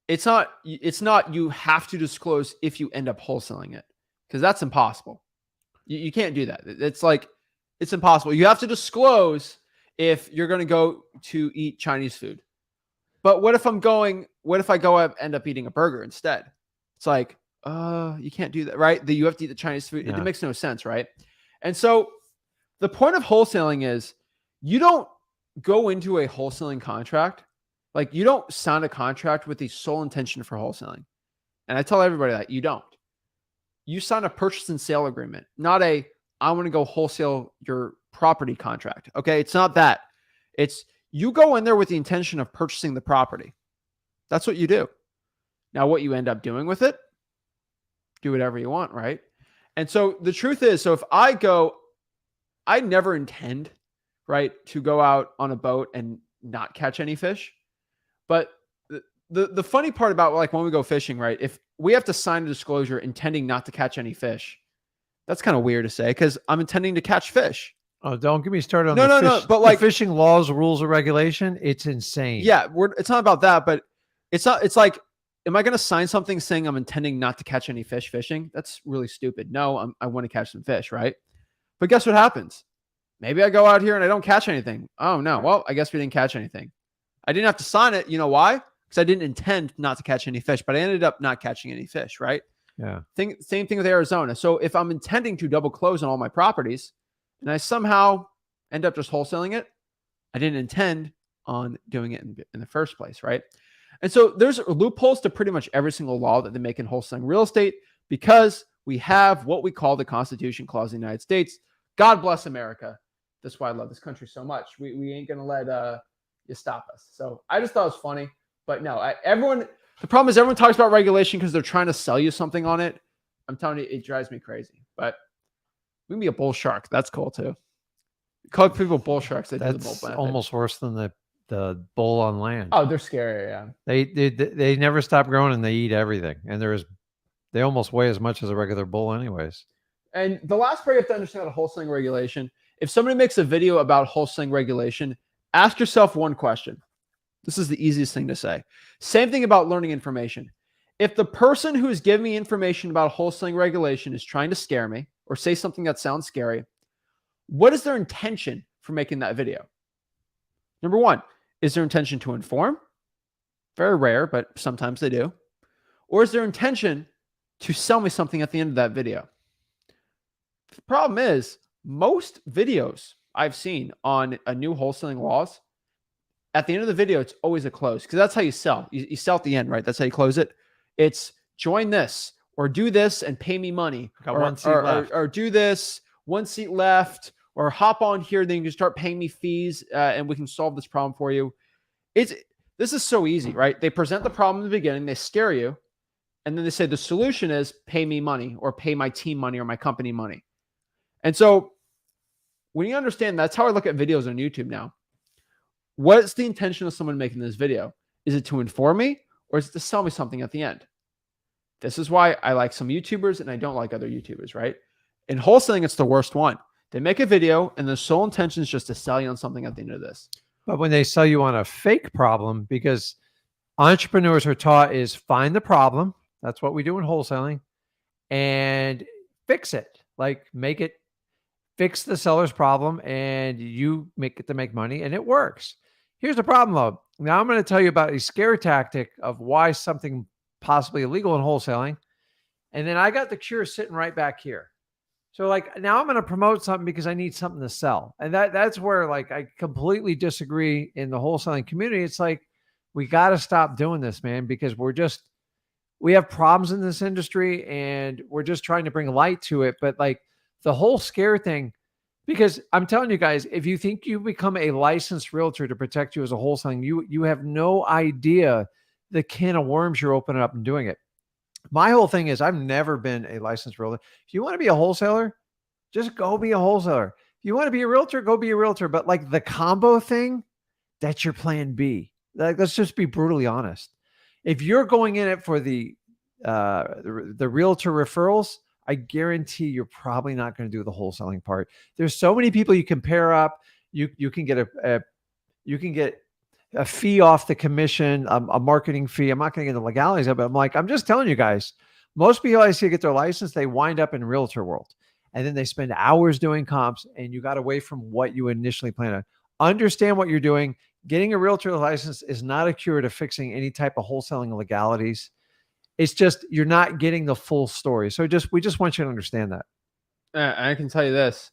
it's not you have to disclose if you end up wholesaling it because that's impossible. You can't do that. It's impossible. You have to disclose if you're going to go to eat Chinese food. But what if I go end up eating a burger instead? It's like, you can't do that, right? You have to eat the Chinese food. Yeah. It makes no sense, right? And so the point of wholesaling is you don't go into a wholesaling contract. Like, you don't sign a contract with the sole intention for wholesaling. And I tell everybody that you don't. You sign a purchase and sale agreement, not I want to go wholesale your property contract. Okay. It's not that. It's you go in there with the intention of purchasing the property. That's what you do. Now, what you end up doing with it, do whatever you want. Right. And so the truth is, so if I never intend, right, to go out on a boat and not catch any fish. But the funny part about like when we go fishing, right, if we have to sign a disclosure intending not to catch any fish, that's kind of weird to say because I'm intending to catch fish. Oh, don't get me started on no. But like fishing laws, rules, or regulation, it's insane. Yeah, it's not about that, but it's not. It's like, am I going to sign something saying I'm intending not to catch any fish fishing? That's really stupid. No, I want to catch some fish, right? But guess what happens? Maybe I go out here and I don't catch anything. Oh no, well, I guess we didn't catch anything. I didn't have to sign it. You know why? Because I didn't intend not to catch any fish, but I ended up not catching any fish, right? Yeah. Same thing with Arizona. So if I'm intending to double close on all my properties and I somehow end up just wholesaling it. I didn't intend on doing it in the first place, right? And so there's loopholes to pretty much every single law that they make in wholesaling real estate because we have what we call the Constitution Clause of the United States. God bless America. That's why I love this country so much. We ain't going to let you stop us. So I just thought it was funny. But no, the problem is everyone talks about regulation because they're trying to sell you something on it. I'm telling you, it drives me crazy. But we can be a bull shark. That's cool too. Call people bull sharks. That's almost worse than the bull on land. Oh, they're scary. Yeah. They never stop growing and they eat everything. And they almost weigh as much as a regular bull anyways. And the last part you have to understand about wholesaling regulation, if somebody makes a video about wholesaling regulation, ask yourself one question. This is the easiest thing to say. Same thing about learning information. If the person who is giving me information about wholesaling regulation is trying to scare me or say something that sounds scary, what is their intention for making that video? Number one, is their intention to inform? Very rare, but sometimes they do. Or is their intention to sell me something at the end of that video? The problem is most videos I've seen on a new wholesaling laws, at the end of the video, it's always a close because that's how you sell. You sell at the end, right? That's how you close it. It's join this or do this and pay me money. Got one seat left. Or do this, one seat left, or hop on here, then you can start paying me fees and we can solve this problem for you. This is so easy, right? They present the problem in the beginning, they scare you, and then they say the solution is pay me money or pay my team money or my company money. And so when you understand that's how I look at videos on YouTube now. What's the intention of someone making this video? Is it to inform me or is it to sell me something at the end? This is why I like some YouTubers and I don't like other YouTubers, right? In wholesaling, it's the worst one. They make a video and the sole intention is just to sell you on something at the end of this. But when they sell you on a fake problem, because entrepreneurs are taught is find the problem. That's what we do in wholesaling and fix it. Like fix the seller's problem and you make it to make money and it works. Here's the problem though. Now I'm going to tell you about a scare tactic of why something possibly illegal in wholesaling. And then I got the cure sitting right back here. So like now I'm going to promote something because I need something to sell. And that's where like I completely disagree in the wholesaling community. It's like, we got to stop doing this, man, because we have problems in this industry and we're just trying to bring light to it. But like the whole scare thing, because I'm telling you guys, if you think you become a licensed realtor to protect you as a wholesaling, you have no idea the can of worms you're opening up and doing it. My whole thing is I've never been a licensed realtor. If you want to be a wholesaler, just go be a wholesaler. If you want to be a realtor, go be a realtor. But like the combo thing, that's your plan B. Like, let's just be brutally honest. If you're going in it for the realtor referrals, I guarantee you're probably not going to do the wholesaling part. There's so many people you can pair up. You can get a fee off the commission, a marketing fee. I'm not going to get the legalities of it. I'm just telling you guys, most people I see get their license, they wind up in realtor world. And then they spend hours doing comps and you got away from what you initially planned on. Understand what you're doing. Getting a realtor license is not a cure to fixing any type of wholesaling legalities. It's just, you're not getting the full story. So we just want you to understand that. I can tell you this,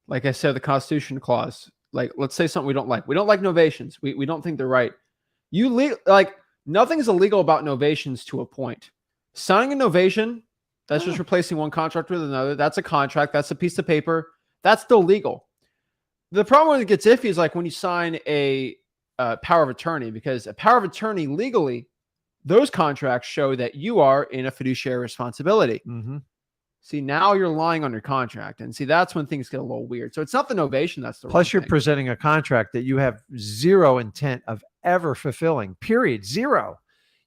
like I said, the Constitution clause, like let's say something we don't like. We don't like novations. We don't think they're right. Nothing is illegal about novations to a point. Signing a novation, that's just replacing one contract with another. That's a contract. That's a piece of paper. That's still legal. The problem when it gets iffy is like when you sign a power of attorney, because a power of attorney legally, those contracts show that you are in a fiduciary responsibility. Mm-hmm. See, now you're lying on your contract. And see, that's when things get a little weird. So it's not the novation that's the Plus, you're thing. presenting a contract that you have zero intent of ever fulfilling, period. Zero.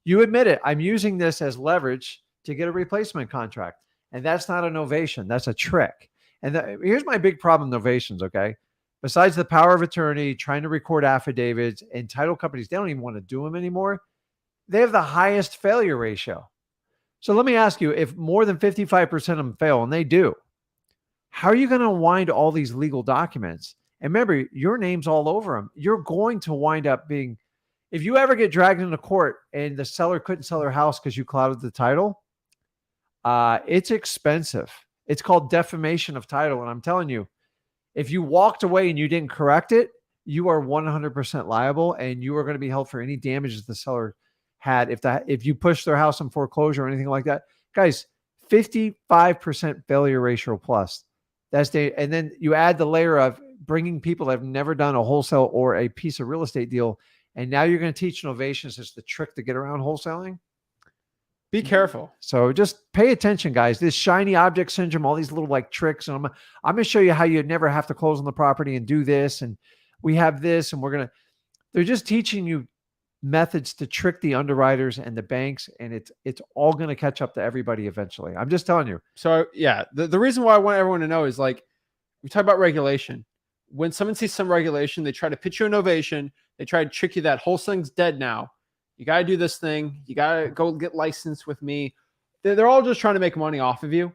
You admit it. I'm using this as leverage to get a replacement contract. And that's not a novation. That's a trick. And here's my big problem, novations, okay? Besides the power of attorney, trying to record affidavits, and title companies, they don't even want to do them anymore. They have the highest failure ratio. So let me ask you, if more than 55% of them fail, and they do, how are you going to wind all these legal documents? And remember, your name's all over them. You're going to wind up being, if you ever get dragged into court and the seller couldn't sell their house because you clouded the title, it's expensive. It's called defamation of title. And I'm telling you, If you walked away and you didn't correct it, you are 100% liable, and you are going to be held for any damages the seller had if you push their house in foreclosure or anything like that. Guys, 55% failure ratio plus. And then you add the layer of bringing people that have never done a wholesale or a piece of real estate deal, and now you're going to teach novations as the trick to get around wholesaling. Be careful. So just pay attention, guys. This shiny object syndrome, all these little like tricks. And I'm going to show you how you never have to close on the property and do this. And we have this, and they're just teaching you methods to trick the underwriters and the banks. And it's all going to catch up to everybody eventually. I'm just telling you. So yeah, the reason why I want everyone to know is like, we talk about regulation. When someone sees some regulation, they try to pitch you an ovation. They try to trick you that wholesaling's dead now. You got to do this thing. You got to go get licensed with me. They're all just trying to make money off of you.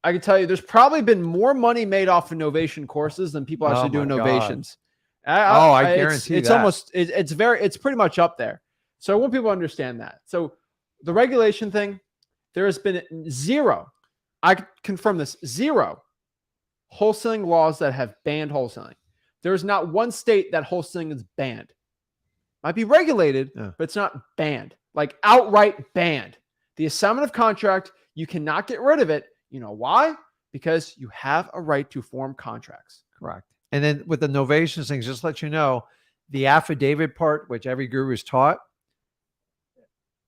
I can tell you there's probably been more money made off of novation courses than people actually doing novations. I guarantee it's that. Almost, it's pretty much up there. So I want people to understand that. So the regulation thing, there has been zero, I confirm this, zero wholesaling laws that have banned wholesaling. There's not one state that wholesaling is banned. Might be regulated, but it's not banned, like outright banned. The assignment of contract, you cannot get rid of it. You know why? Because you have a right to form contracts. Correct. And then with the novations things, just let you know, the affidavit part, which every guru is taught,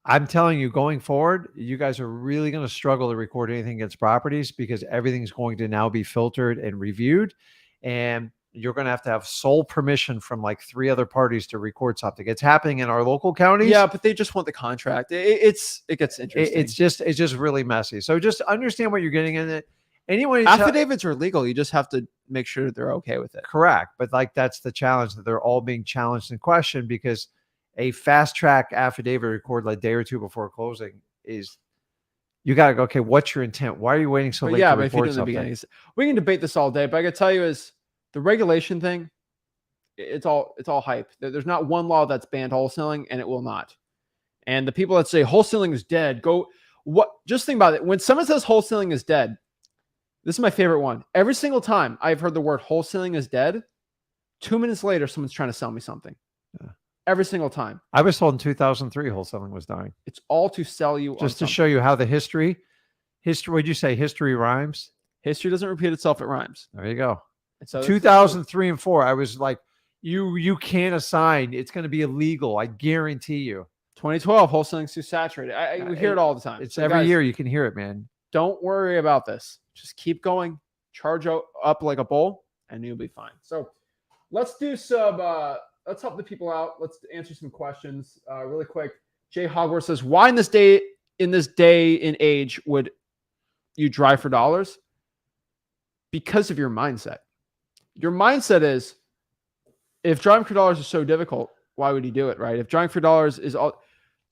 I'm telling you, going forward, you guys are really going to struggle to record anything against properties because everything's going to now be filtered and reviewed. And you're going to have sole permission from like 3 other parties to record something. It's happening in our local counties. Yeah, but they just want the contract. It gets interesting. It's just really messy. So just understand what you're getting in it. Anyway, affidavits are legal. You just have to make sure they're okay with it. Correct. But like, that's the challenge, that they're all being challenged and questioned, because a fast track affidavit recorded like a day or 2 before closing is, you got to go, okay, what's your intent? Why are you waiting so late to record something? We can debate this all day, but I can tell you is the regulation thing, it's all hype. There's not one law that's banned wholesaling, and it will not. And the people that say wholesaling is dead, just think about it. When someone says wholesaling is dead, this is my favorite one. Every single time I've heard the word wholesaling is dead, 2 minutes later, someone's trying to sell me something. Yeah. Every single time. I was told in 2003 wholesaling was dying. It's all to sell you. Just to show you how the history, what'd you say? History rhymes? History doesn't repeat itself, it rhymes. There you go. So 2003 and 4, I was like, you can't assign. It's going to be illegal. I guarantee you. 2012, wholesaling's too saturated. We hear it all the time. It's every year you can hear it, man. Don't worry about this. Just keep going. Charge up like a bull, and you'll be fine. So let's do some, let's help the people out. Let's answer some questions really quick. Jay Hogwarts says, why in this day and age would you drive for dollars? Because of your mindset. Your mindset is, if driving for dollars is so difficult, why would you do it, right? If driving for dollars is all,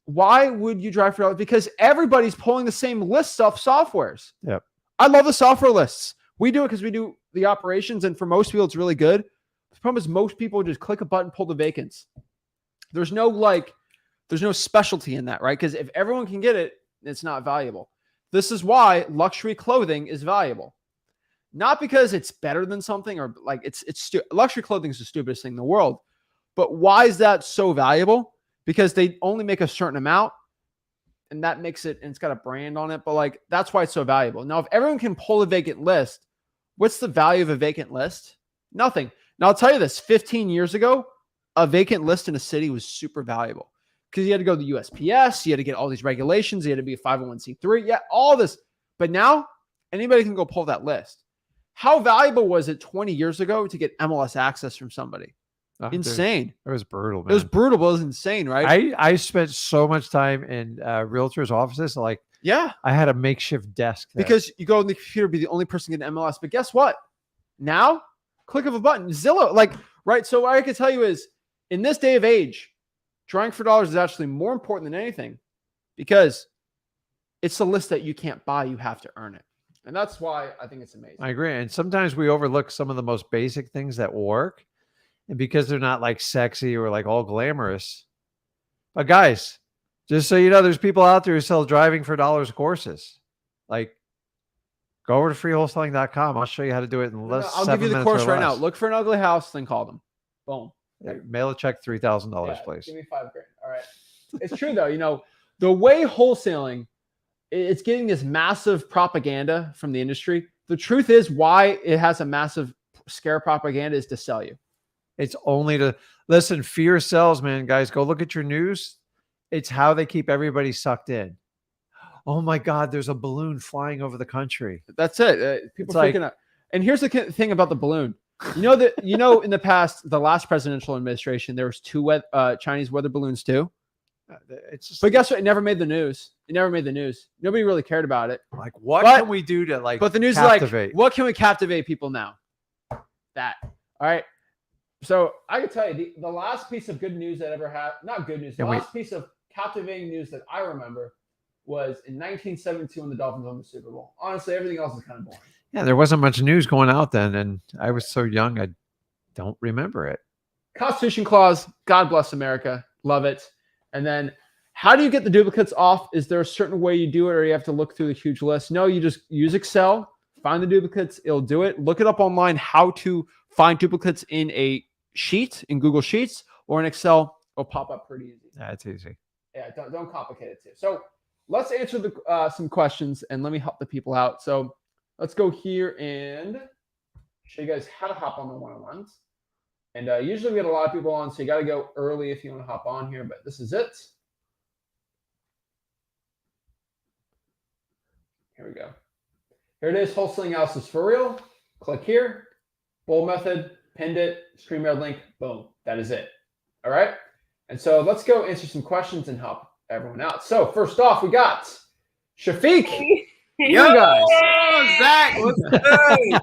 why would you drive for dollars? Because everybody's pulling the same lists off softwares. Yep. I love the software lists. We do it because we do the operations, and for most people, it's really good. The problem is most people just click a button, pull the vacants. There's no specialty in that, right? Because if everyone can get it, it's not valuable. This is why luxury clothing is valuable. Not because it's better than something, or like luxury clothing is the stupidest thing in the world. But why is that so valuable? Because they only make a certain amount, and that makes it, and it's got a brand on it. But like, that's why it's so valuable. Now, if everyone can pull a vacant list, what's the value of a vacant list? Nothing. Now, I'll tell you this, 15 years ago, a vacant list in a city was super valuable because you had to go to the USPS. You had to get all these regulations. You had to be a 501c3. Yeah, all this. But now anybody can go pull that list. How valuable was it 20 years ago to get MLS access from somebody? Insane. It was brutal, man. It was brutal, but it was insane, right? I spent so much time in realtors' offices. Like, yeah, I had a makeshift desk there. Because you go on the computer, be the only person getting MLS. But guess what? Now, click of a button, Zillow, like, right? So what I can tell you is, in this day of age, driving for dollars is actually more important than anything, because it's a list that you can't buy. You have to earn it. And that's why I think it's amazing. I agree. And sometimes we overlook some of the most basic things that work. And because they're not like sexy or like all glamorous. But guys, just so you know, there's people out there who sell driving for dollars courses. Like, Go over to freewholesaling.com. I'll show you how to do it in less. I'll 7 give you the minutes course or right now. less. Look for an ugly house, then call them. Boom. Mail a check $3,000, Yeah, please. give me $5,000. All right. It's true though. You know, the way wholesaling, it's getting this massive propaganda from the industry. The truth is why it has a massive scare propaganda is to sell you. It's only to listen. Fear sells, man. Guys, go look at your news. It's how they keep everybody sucked in. Oh my God, there's a balloon flying over the country. That's it. People It's freaking out. And here's the thing about the balloon. You know that in the past, the last presidential administration, there was 2 Chinese weather balloons too. It's just, But guess what? It never made the news. It never made the news. Nobody really cared about it. like, what But- can we do to like? But the news captivate? is like, what can we captivate people now? That. All right. So I can tell you the last piece of good news that ever had, not good news, the last piece of captivating news that I remember was in 1972 when the Dolphins won the Super Bowl. Honestly, everything else is kind of boring. Yeah, there wasn't much news going out then, and I was so young, I don't remember it. Constitution clause, God bless America. Love it. And then how do you get the duplicates off? Is there a certain way you do it, or you have to look through the huge list? No, you just use Excel, find the duplicates. It'll do it. Look it up online, how to find duplicates in a sheet, in Google Sheets, or in Excel. It'll pop up pretty easy. That's easy. Yeah, don't complicate it too. So let's answer some questions, and let me help the people out. So let's go here and show you guys how to hop on the one-on-ones. And usually we get a lot of people on, so you got to go early if you want to hop on here, but this is it. Here we go. Here it is. Wholesaling House is for real. Click here. Bowl method. Pinned it. StreamYard link. Boom. That is it. All right. And so let's go answer some questions and help everyone out. So first off, we got Shafiq. Yo, guys. Zach, what's good?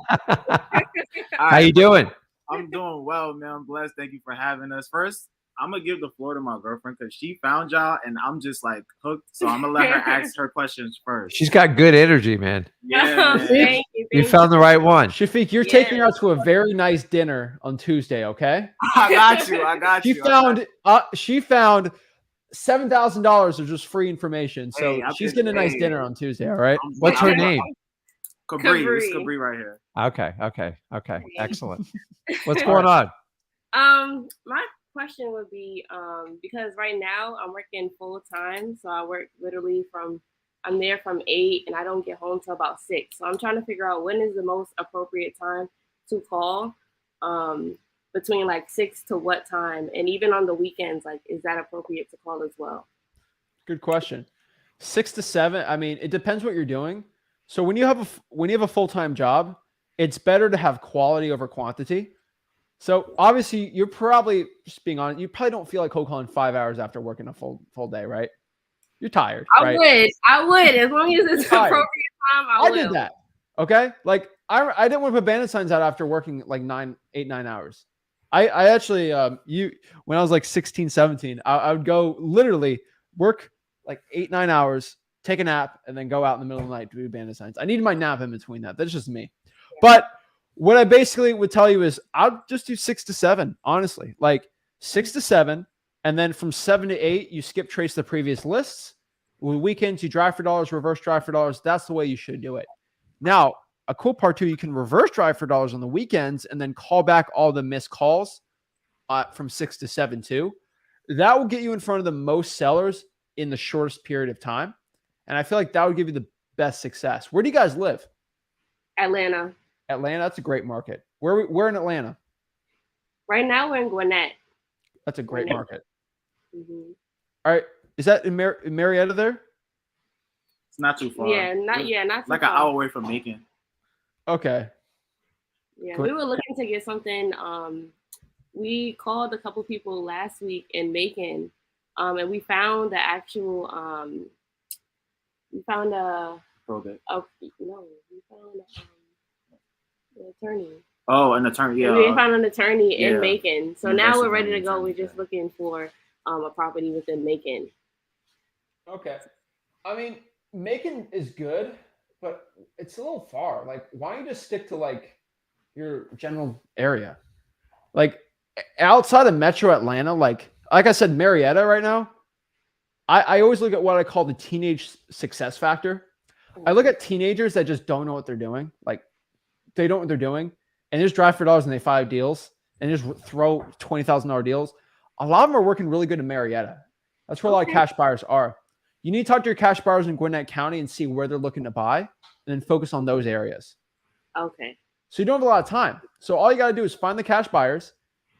How you doing? I'm doing well, man. I'm blessed. Thank you for having us. First, I'm gonna give the floor to my girlfriend because she found y'all, and I'm just like hooked. So I'm gonna let her ask her questions first. She's got good energy, man. Yeah, man. Thank you. You found the right one. Shafiq, you're taking her out to a very nice dinner on Tuesday, okay? I got you. I got She you. found $7,000 of just free information. So Hey, she's getting a nice dinner on Tuesday, all right? What's her name? Kabri. It's Kabri right here. Okay. Excellent. What's going on? My question would be, because right now I'm working full time, so I work literally I'm there from 8 and I don't get home till about 6. So I'm trying to figure out when is the most appropriate time to call, between like 6 to what time, and even on the weekends, like, is that appropriate to call as well? Good question. 6 to 7. I mean, it depends what you're doing. So when you have a full-time job, it's better to have quality over quantity. So obviously, you're probably, just being honest, you probably don't feel like cold calling 5 hours after working a full day, right? You're tired. Right? I would, as long as it's Tired. appropriate time. I will. did that. Okay, like I didn't want to put bandit signs out after working like 9 hours. I actually when I was like 16, 17, I would go literally work like 8-9 hours, take a nap, and then go out in the middle of the night to do bandit signs. I needed my nap in between that. That's just me. But what I basically would tell you is I'll just do 6 to 7, honestly. Like 6 to 7, and then from 7 to 8, you skip trace the previous lists. With weekends, you drive for dollars, reverse drive for dollars. That's the way you should do it. Now, a cool part too, you can reverse drive for dollars on the weekends and then call back all the missed calls from 6 to 7 too. That will get you in front of the most sellers in the shortest period of time. And I feel like that would give you the best success. Where do you guys live? Atlanta. Atlanta, that's a great market. Where in Atlanta? Right now we're in Gwinnett. That's a great market. Mm-hmm. All right. Is that in Marietta there? It's not too far. Not too like far. an hour away from Macon. Okay. Yeah, Cool. we were looking to get something. We called a couple people last week in Macon, and we found the actual. We found Probate. we found an attorney. Oh, an attorney. Yeah. We found an attorney in yeah. Macon. So now we're ready to go. We're just looking for a property within Macon. Okay. I mean, Macon is good, but it's a little far. Like, why don't you just stick to like your general area? Like outside of Metro Atlanta, like I said, Marietta right now, I always look at what I call the teenage success factor. I look at teenagers that just don't know what they're doing. Like they don't know what they're doing and they just drive for dollars and they file deals and just throw $20,000 deals. A lot of them are working really good in Marietta. That's where a lot of cash buyers are. You need to talk to your cash buyers in Gwinnett County and see where they're looking to buy and then focus on those areas. Okay. So you don't have a lot of time. So all you got to do is find the cash buyers,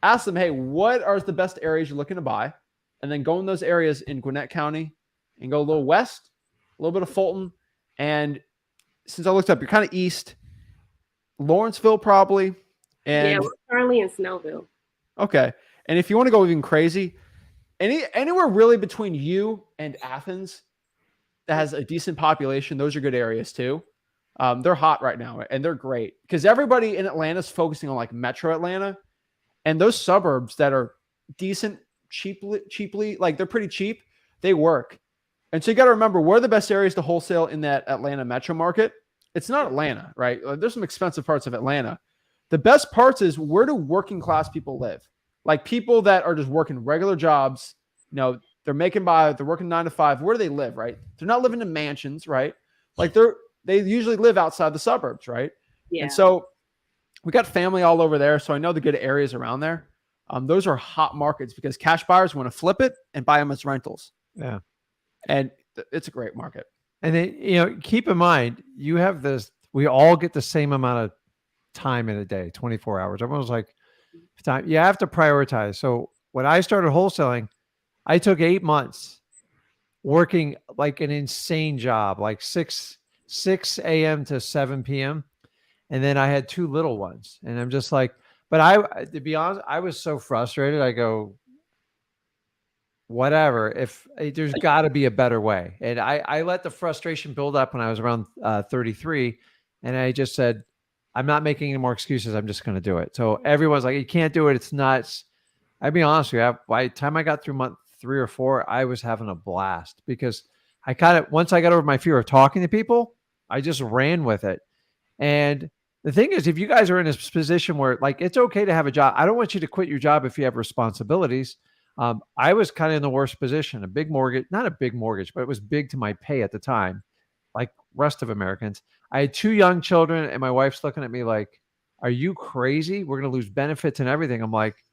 ask them, hey, what are the best areas you're looking to buy? And then go in those areas in Gwinnett County and go a little west, a little bit of Fulton. And since I looked up, you're kind of east, Lawrenceville probably. And yeah, we're currently in Snowville. okay. And if you want to go even crazy, anywhere really between you and Athens that has a decent population, those are good areas too. They're hot right now and they're great because everybody in Atlanta is focusing on like Metro Atlanta and those suburbs that are decent, cheaply, like they're pretty cheap. They work. And so you got to remember where are the best areas to wholesale in that Atlanta metro market. It's not Atlanta, right? There's some expensive parts of Atlanta. The best parts is where do working class people live? Like people that are just working regular jobs, they're making they're working 9 to 5. Where do they live, right? They're not living in mansions, right? Like they usually live outside the suburbs, right? Yeah. And so we got family all over there. So I know the good areas around there. Those are hot markets because cash buyers want to flip it and buy them as rentals. Yeah. And it's a great market. And then, keep in mind, you have this, we all get the same amount of time in a day, 24 hours. Everyone's like, time. You have to prioritize. So when I started wholesaling, I took 8 months working like an insane job, like 6 a.m. to 7 p.m. And then I had 2 little ones. And I'm just like, but to be honest, I was so frustrated. I go, whatever, if there's got to be a better way. And I let the frustration build up when I was around 33. And I just said, I'm not making any more excuses. I'm just going to do it. So everyone's like, you can't do it. It's nuts. I'll be honest with you. By the time I got through month 3 or 4, I was having a blast because once I got over my fear of talking to people, I just ran with it. And the thing is, if you guys are in this position where like, it's okay to have a job. I don't want you to quit your job if you have responsibilities. I was kind of in the worst position, a big mortgage, not a big mortgage, but it was big to my pay at the time, like rest of Americans. I had 2 young children and my wife's looking at me like, are you crazy? We're going to lose benefits and everything. I'm like,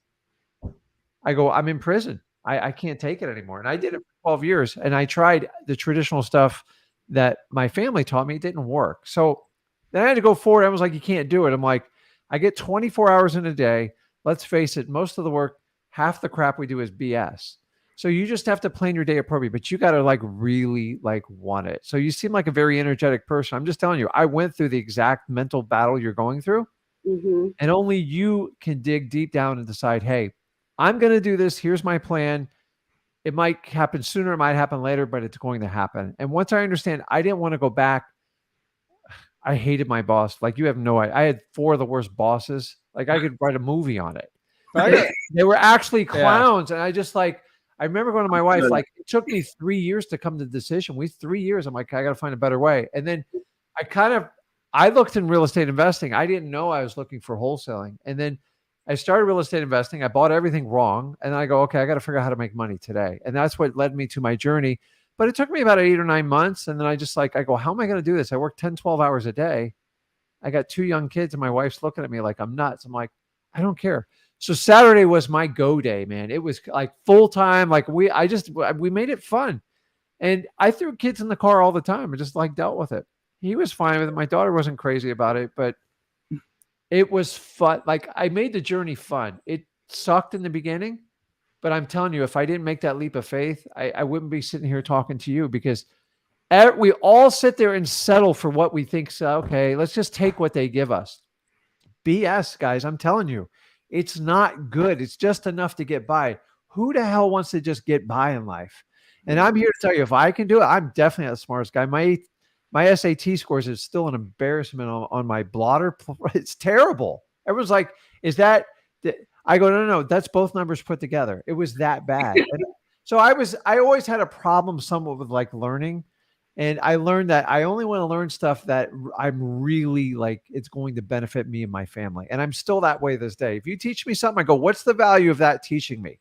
I'm in prison. I can't take it anymore. And I did it for 12 years and I tried the traditional stuff that my family taught me. It didn't work. So then I had to go forward. I was like, you can't do it. I'm like, I get 24 hours in a day. Let's face it. Most of the work, half the crap we do is BS. So you just have to plan your day appropriately, but you got to like really like want it. So you seem like a very energetic person. I'm just telling you, I went through the exact mental battle you're going through. Mm-hmm. And only you can dig deep down and decide, hey, I'm going to do this. Here's my plan. It might happen sooner. It might happen later, but it's going to happen. And once I understand, I didn't want to go back. I hated my boss. Like you have no idea. I had 4 of the worst bosses. Like I could write a movie on it. They were actually clowns. Yeah. And I just like, I remember going to my wife, like it took me 3 years to come to the decision. 3 years. I'm like, I got to find a better way. And then I looked in real estate investing. I didn't know I was looking for wholesaling. And then I started real estate investing. I bought everything wrong. And I go, okay, I got to figure out how to make money today. And that's what led me to my journey. But it took me about 8 or 9 months. And then I go, how am I going to do this? I work 10, 12 hours a day. I got 2 young kids and my wife's looking at me like I'm nuts. I'm like, I don't care. So Saturday was my go day, man. It was like full time. Like we made it fun. And I threw kids in the car all the time. I just like dealt with it. He was fine with it. My daughter wasn't crazy about it, but it was fun. Like I made the journey fun. It sucked in the beginning, but I'm telling you, if I didn't make that leap of faith, I wouldn't be sitting here talking to you because we all sit there and settle for what we think. So, okay, let's just take what they give us. BS, guys. I'm telling you. It's not good. It's just enough to get by. Who the hell wants to just get by in life? And I'm here to tell you, if I can do it, I'm definitely not the smartest guy. My SAT scores is still an embarrassment on my blotter. It's terrible. Everyone's like, is that? I go, no, that's both numbers put together. It was that bad. So I always had a problem somewhat with like learning. And I learned that I only want to learn stuff that I'm really like, it's going to benefit me and my family. And I'm still that way this day. If you teach me something, I go, what's the value of that teaching me?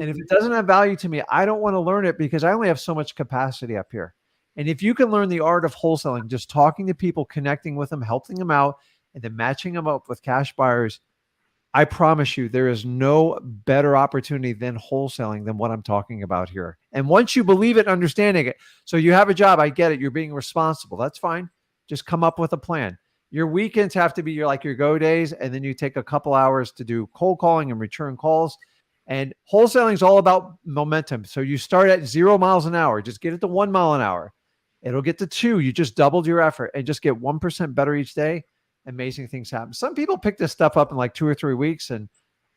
And if it doesn't have value to me, I don't want to learn it because I only have so much capacity up here. And if you can learn the art of wholesaling, just talking to people, connecting with them, helping them out, and then matching them up with cash buyers, I promise you, there is no better opportunity than wholesaling than what I'm talking about here. And once you believe it and understanding it, so you have a job, I get it. You're being responsible. That's fine. Just come up with a plan. Your weekends have to be your go days, and then you take a couple hours to do cold calling and return calls. And wholesaling is all about momentum. So you start at 0 miles an hour. Just get it to 1 mile an hour. It'll get to 2. You just doubled your effort and just get 1% better each day. Amazing things happen. Some people pick this stuff up in like 2 or 3 weeks, and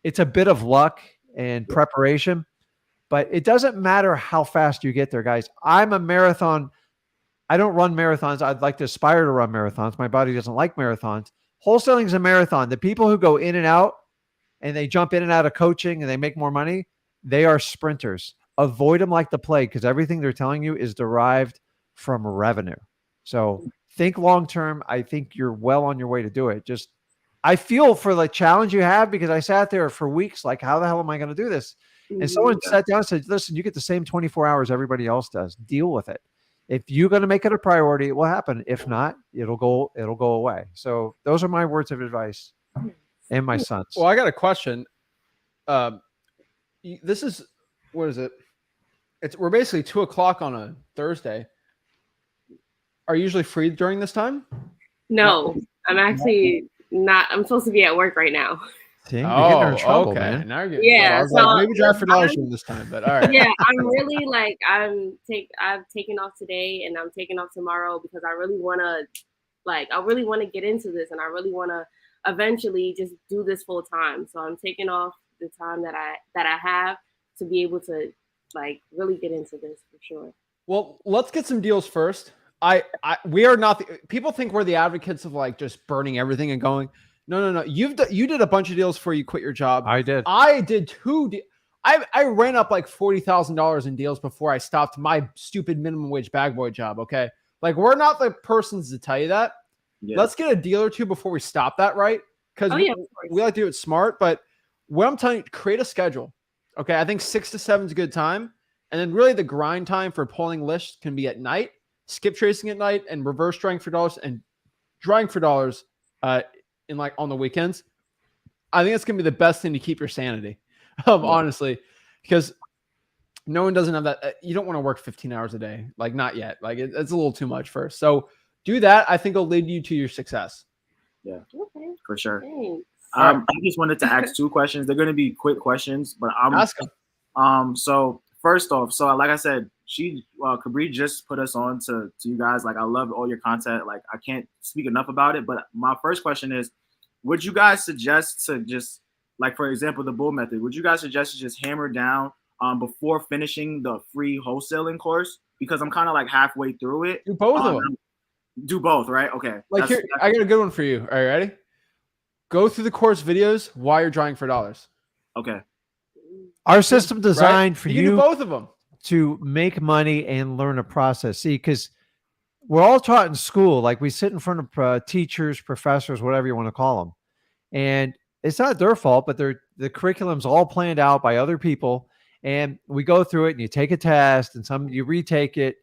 it's a bit of luck and preparation, but it doesn't matter how fast you get there, guys. I'm a marathon. I don't run marathons. I'd like to aspire to run marathons. My body doesn't like marathons. Wholesaling is a marathon. The people who go in and out and they jump in and out of coaching and they make more money, they are sprinters. Avoid them like the plague, because everything they're telling you is derived from revenue. So think long-term. I think you're well on your way to do it. Just, I feel for the challenge you have, because I sat there for weeks like, how the hell am I going to do this? And someone sat down and said, listen, you get the same 24 hours everybody else does. Deal with it. If you're going to make it a priority, it will happen. If not, it'll go away. So those are my words of advice, and my son's. Well, I got a question. This is, what is it? We're basically 2:00 on a Thursday. Are you usually free during this time? No, I'm actually not. I'm supposed to be at work right now. See, you're getting her in trouble, okay. man. Now you're getting Yeah, I was so like, maybe drive for dollars during this time, but all right. Yeah, I'm really like I've taken off today and I'm taking off tomorrow because I really want to get into this, and I really want to eventually just do this full time. So I'm taking off the time that I have to be able to really get into this for sure. Well, let's get some deals first. We are not people think we're the advocates of just burning everything and going. No. You did a bunch of deals before you quit your job. I did. I did 2 I ran up like $40,000 in deals before I stopped my stupid minimum wage bag boy job. Okay. We're not the persons to tell you that. Yeah. Let's get a deal or 2 before we stop that. Right. Cause we like to do it smart, but what I'm telling you, create a schedule. Okay. I think 6 to 7 is a good time. And then really the grind time for pulling lists can be at night, skip tracing at night, and reverse drawing for dollars and drawing for dollars on the weekends. I think it's going to be the best thing to keep your sanity, honestly, because no one doesn't have that. You don't want to work 15 hours a day. Not yet. It's a little too much first. So do that. I think it'll lead you to your success. Yeah, okay, for sure. Thanks. I just wanted to ask 2 questions. They're going to be quick questions, but I'm ask them. So first off, like I said, Cabri just put us on to you guys. I love all your content. I can't speak enough about it. But my first question is, would you guys suggest to just, for example, the bull method, would you guys suggest to just hammer down before finishing the free wholesaling course? Because I'm kind of halfway through it. Do both of them. Do both, right? Okay. Here, I got a good one for you. Are you ready? Go through the course videos while you're drawing for dollars. Okay. Our system designed for you can do both of them to make money and learn a process. See, because we're all taught in school, we sit in front of teachers, professors, whatever you want to call them. And it's not their fault, but the curriculum's all planned out by other people. And we go through it and you take a test and you retake it.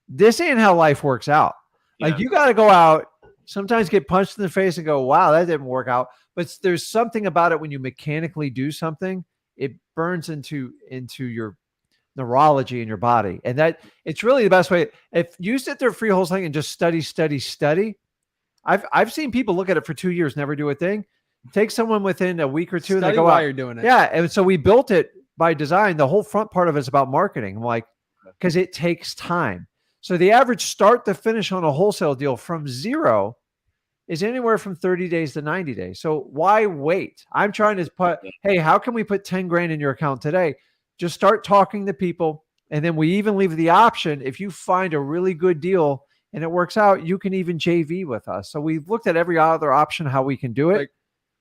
This ain't how life works out. Yeah. You got to go out, sometimes get punched in the face and go, wow, that didn't work out. But there's something about it when you mechanically do something, it burns into your neurology in your body. And that it's really the best way. If you sit there free wholesaling and just study, I've seen people look at it for 2 years, never do a thing. Take someone within a week or 2 and they go while out. You're doing it. Yeah. And so we built it by design. The whole front part of it is about marketing. Because it takes time. So the average start to finish on a wholesale deal from 0 is anywhere from 30 days to 90 days. So why wait? I'm trying to put, hey, how can we put 10 grand in your account today? Just start talking to people. And then we even leave the option, if you find a really good deal and it works out, you can even JV with us. So we've looked at every other option, how we can do it.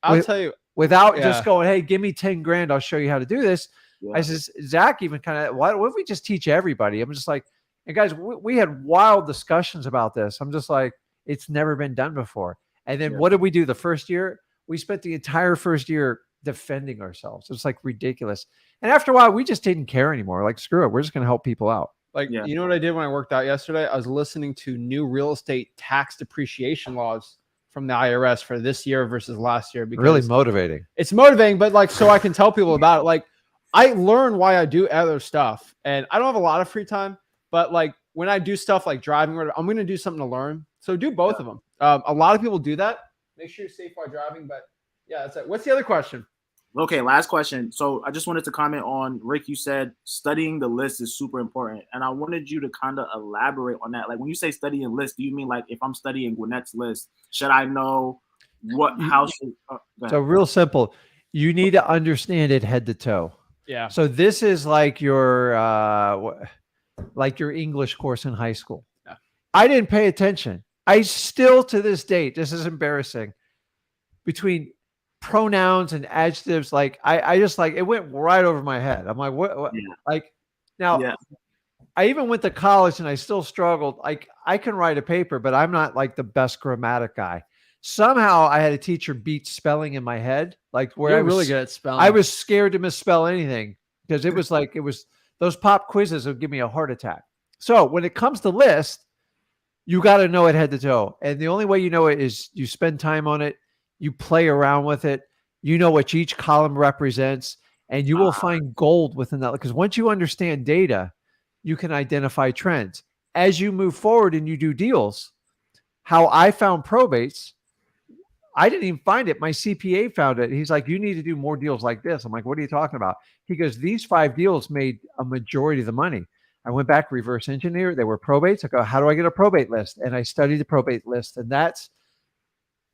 I'll tell you. Without just going, hey, give me 10 grand. I'll show you how to do this. Yeah. I says, Zach even kind of, what if we just teach everybody? I'm just like, and guys, we had wild discussions about this. I'm just like, it's never been done before. And then what did we do the first year? We spent the entire first year defending ourselves. It's ridiculous. And after a while, we just didn't care anymore. Screw it. We're just going to help people out. Like, Yeah. you know what I did when I worked out yesterday? I was listening to new real estate tax depreciation laws from the IRS for this year versus last year. Because Really motivating. it's motivating, but like, so I can tell people about it. Like, I learn why I do other stuff, and I don't have a lot of free time, but like when I do stuff like driving, I'm going to do something to learn. So do both of them. A lot of people do that. Make sure you're safe while driving, but yeah, that's it. What's the other question? Okay, last question. So I just wanted to comment on, Rick, you said studying the list is super important. And I wanted you to kind of elaborate on that. Like when you say studying list, do you mean like if I'm studying Gwinnett's list, should I know what house? So real simple. You need to understand it head to toe. Yeah. So this is like your English course in high school. Yeah. I didn't pay attention. I still to this date, this is embarrassing, between pronouns and adjectives, like I just like it went right over my head. I'm like, what? Yeah. Like now, Yeah. I even went to college and I still struggled. Like I can write a paper, but I'm not like the best grammatic guy. Somehow I had a teacher beat spelling in my head, like where You're I was really good at spelling. I was scared to misspell anything because it was those pop quizzes would give me a heart attack. So when it comes to list, you got to know it head to toe. And the only way you know it is you spend time on it, you play around with it, you know what each column represents, and you will find gold within that. Because once you understand data, you can identify trends. As you move forward and you do deals, how I found probates, I didn't even find it. My CPA found it. He's like, you need to do more deals like this. I'm like, what are you talking about? He goes, these 5 deals made a majority of the money. I went back, reverse engineer. They were probates. I go, how do I get a probate list? And I studied the probate list. And that's,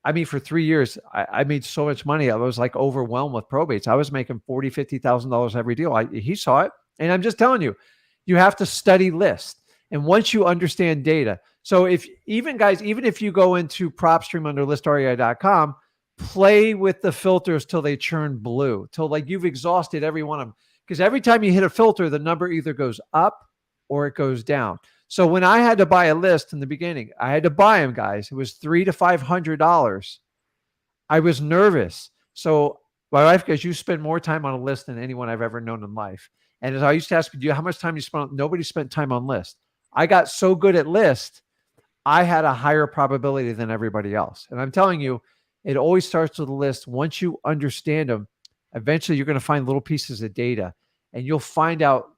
I mean, for 3 years, I made so much money. I was like overwhelmed with probates. I was making $40,000, $50,000 every deal. He saw it. And I'm just telling you, you have to study list. And once you understand data, so if even if you go into PropStream under listrei.com, play with the filters till they churn blue, till like you've exhausted every one of them. Because every time you hit a filter, the number either goes up or it goes down. So when I had to buy a list in the beginning, I had to buy them, guys. It was $300 to $500. I was nervous. So my wife goes, you spend more time on a list than anyone I've ever known in life. And as I used to ask you, how much time you spent? Nobody spent time on list. I got so good at list, I had a higher probability than everybody else. And I'm telling you, it always starts with a list. Once you understand them, eventually you're going to find little pieces of data and you'll find out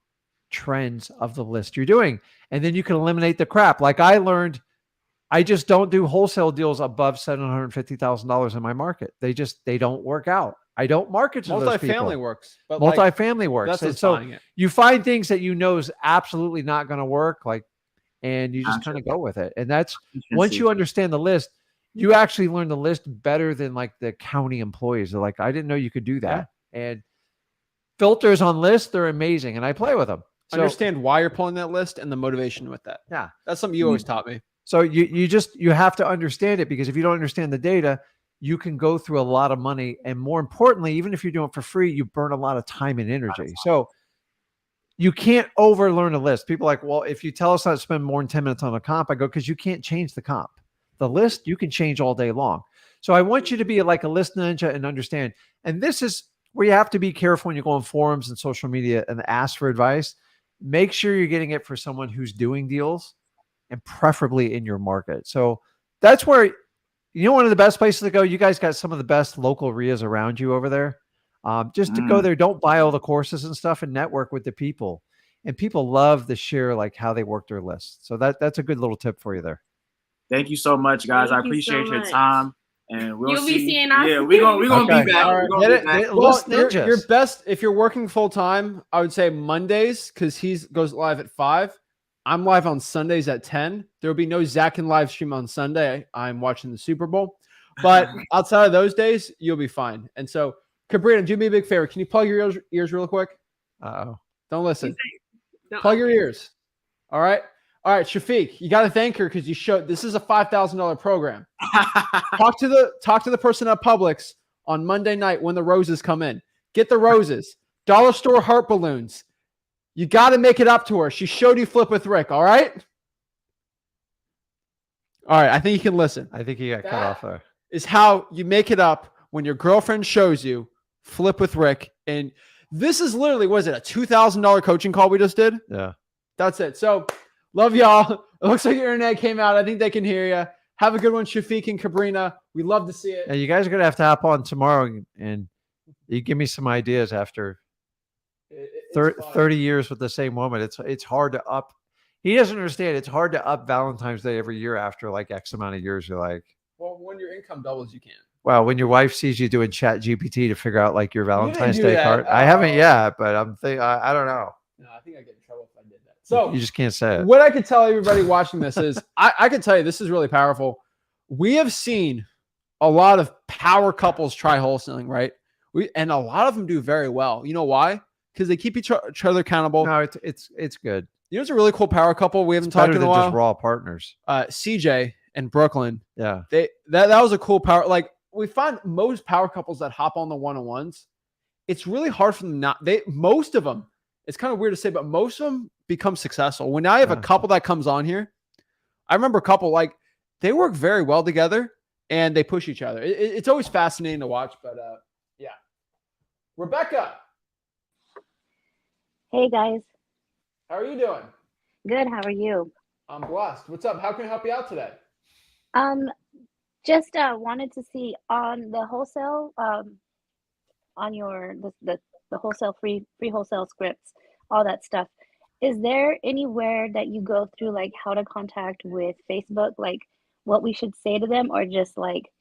trends of the list you're doing. And then you can eliminate the crap. Like I learned, I just don't do wholesale deals above $750,000 in my market. They don't work out. I don't market to those people. Multifamily works. But multifamily works. That's and so it. you find things that you know is absolutely not going to work, like, and you just kind of go with it. And that's once you understand the list, you actually learn the list better than like the county employees. They're like, I didn't know you could do that. Yeah. And filters on lists, they're amazing. And I play with them. So, understand why you're pulling that list and the motivation with that. Yeah. That's something you always taught me. So you have to understand it, because if you don't understand the data, you can go through a lot of money. And more importantly, even if you're doing it for free, you burn a lot of time and energy. So you can't overlearn a list. People are like, well, if you tell us not to spend more than 10 minutes on a comp, I go, because you can't change the comp. The list you can change all day long. So I want you to be like a list ninja and understand. And this is where you have to be careful when you go on forums and social media and ask for advice. Make sure you're getting it for someone who's doing deals and preferably in your market. So that's where, one of the best places to go. You guys got some of the best local RIAs around you over there. Just to go there, don't buy all the courses and stuff, and network with the people. And people love to share like how they work their list. So that's a good little tip for you there. Thank you so much, guys. Thank I appreciate so your much. time. And You'll be seeing us. Yeah, we're gonna Okay. be back. All right. We're gonna be back. Well, Ninjas. your best, if you're working full time, I would say Mondays, because he goes live at 5. I'm live on Sundays at 10. There will be no Zach Ginn live stream on Sunday. I'm watching the Super Bowl. But outside of those days, you'll be fine. And so, Cabrera, do me a big favor. Can you plug your ears real quick? Uh-oh. Don't listen. No, Plug your ears. All right. All right, Shafiq, you got to thank her because you showed this is a $5,000 program. Talk to the person at Publix on Monday night when the roses come in. Get the roses. Dollar store heart balloons. You got to make it up to her. She showed you flip with Rick. All right. All right. I think you can listen. I think you got cut off there. Is how you make it up when your girlfriend shows you flip with Rick. And this is literally, was it a $2,000 coaching call we just did? Yeah. That's it. So love y'all. It looks like your internet came out. I think they can hear you. Have a good one, Shafiq and Cabrina. We love to see it. Yeah, you guys are going to have to hop on tomorrow and you give me some ideas after 30 years with the same woman. It's hard to up. He doesn't understand. It's hard to up Valentine's Day every year after like X amount of years. You're like, well, when your income doubles, you can. Well, when your wife sees you doing Chat GPT to figure out like your Valentine's Day that. card, I haven't yet, but I don't know. No, I think I get in trouble if I did that. So you just can't say it. What I could tell everybody watching this is, I could tell you this is really powerful. We have seen a lot of power couples try wholesaling, right? And a lot of them do very well. You know why? Because they keep each other accountable. No, it's good. You know, it's a really cool power couple we haven't It's talked better in a than while. just raw partners. CJ and Brooklyn. Yeah, that was a cool power. Like we find most power couples that hop on the one-on-ones, it's really hard for them most of them, it's kind of weird to say, but most of them become successful. When I have a couple that comes on here, I remember a couple, like they work very well together and they push each other. It's always fascinating to watch, but yeah. Rebecca. Hey guys. How are you doing? Good. How are you? I'm blessed. What's up? How can I help you out today? Just wanted to see on the wholesale, on your the wholesale free wholesale scripts, all that stuff. Is there anywhere that you go through like how to contact with Facebook, like what we should say to them, or just like,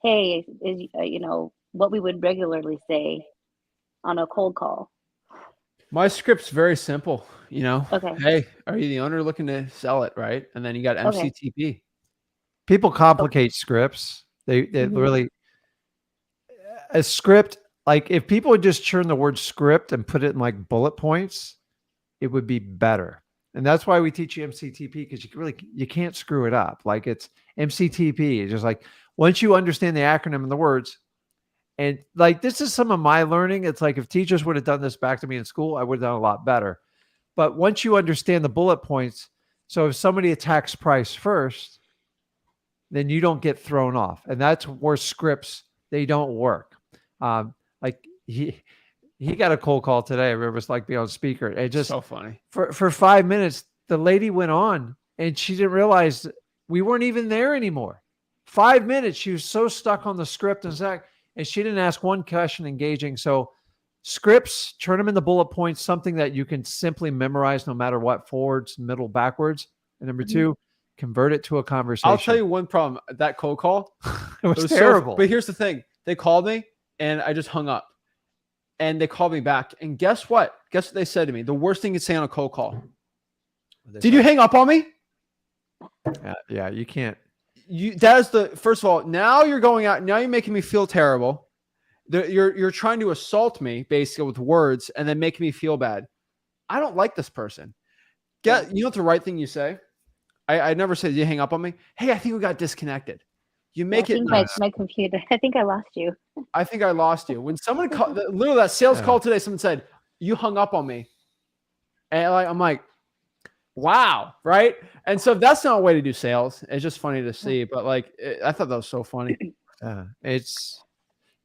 hey, is what we would regularly say on a cold call? My script's very simple, Okay. Hey, are you the owner looking to sell it, right? And then you got MCTP. Okay. People complicate scripts. They really a script. Like if people would just turn the word script and put it in like bullet points, it would be better. And that's why we teach you MCTP, because you can't screw it up. Like it's MCTP. It's just like once you understand the acronym and the words. And like, this is some of my learning. It's like if teachers would have done this back to me in school, I would have done a lot better. But once you understand the bullet points, so if somebody attacks price first, then you don't get thrown off. And that's where scripts, they don't work. Like he got a cold call today. I remember it's like being on speaker. It just so funny. For 5 minutes, the lady went on and she didn't realize we weren't even there anymore. 5 minutes. She was so stuck on the script and Zach. And she didn't ask one question engaging. So scripts, turn them into bullet points, something that you can simply memorize no matter what, forwards, middle, backwards. And number two, convert it to a conversation. I'll tell you one problem. That cold call, it was terrible. But here's the thing. They called me and I just hung up. And they called me back. And guess what? Guess what they said to me? The worst thing you say on a cold call. Did you hang up on me? Yeah, you can't. That is the first of all. Now you're going out. Now you're making me feel terrible. You're trying to assault me basically with words and then making me feel bad. I don't like this person. You know what the right thing you say? I never said you hang up on me. Hey, I think we got disconnected. You make it nice. My computer. I think I lost you. I think I lost you. When someone called, literally that sales call today, someone said you hung up on me, and I'm like, wow, right? And so that's not a way to do sales. It's just funny to see, but like I thought that was so funny. It's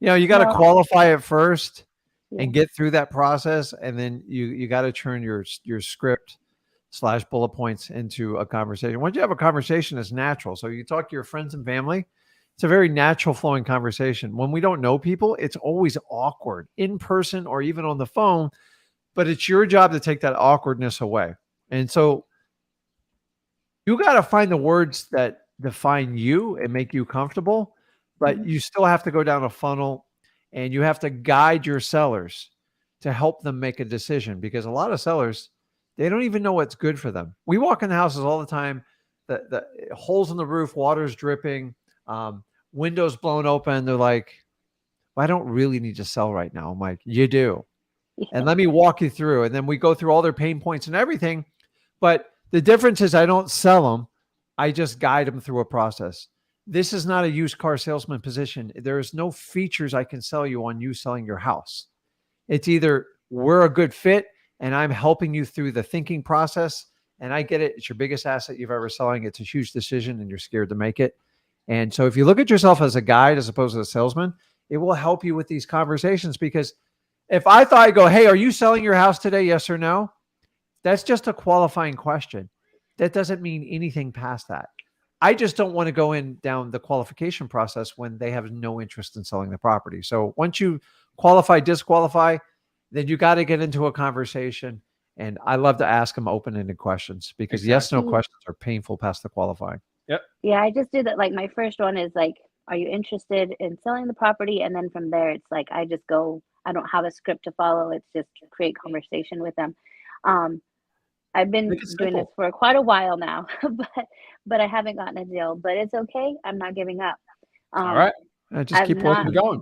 you got to qualify it first and get through that process, and then you got to turn your script / bullet points into a conversation. Once you have a conversation, it's natural. So you talk to your friends and family. It's a very natural flowing conversation. When we don't know people, it's always awkward in person or even on the phone, but it's your job to take that awkwardness away. And so you got to find the words that define you and make you comfortable, but you still have to go down a funnel and you have to guide your sellers to help them make a decision, because a lot of sellers, they don't even know what's good for them. We walk in the houses all the time, the holes in the roof, water's dripping, windows blown open. They're like, well, I don't really need to sell right now. I'm like, you do. And let me walk you through. And then we go through all their pain points and everything. But the difference is I don't sell them. I just guide them through a process. This is not a used car salesman position. There is no features I can sell you on you selling your house. It's either we're a good fit and I'm helping you through the thinking process, and I get it. It's your biggest asset you've ever selling. It's a huge decision and you're scared to make it. And so if you look at yourself as a guide as opposed to a salesman, it will help you with these conversations. Because if I thought I go, hey, are you selling your house today? Yes or no? That's just a qualifying question. That doesn't mean anything past that. I just don't want to go in down the qualification process when they have no interest in selling the property. So once you qualify, disqualify, then you got to get into a conversation. And I love to ask them open-ended questions because yes, no questions are painful past the qualifying. Yep. Yeah, I just do that. Like my first one is like, are you interested in selling the property? And then from there, it's like I just go. I don't have a script to follow. It's just create conversation with them. I've been doing this for quite a while now, but I haven't gotten a deal. But it's okay. I'm not giving up. All right. Just keep working. Going.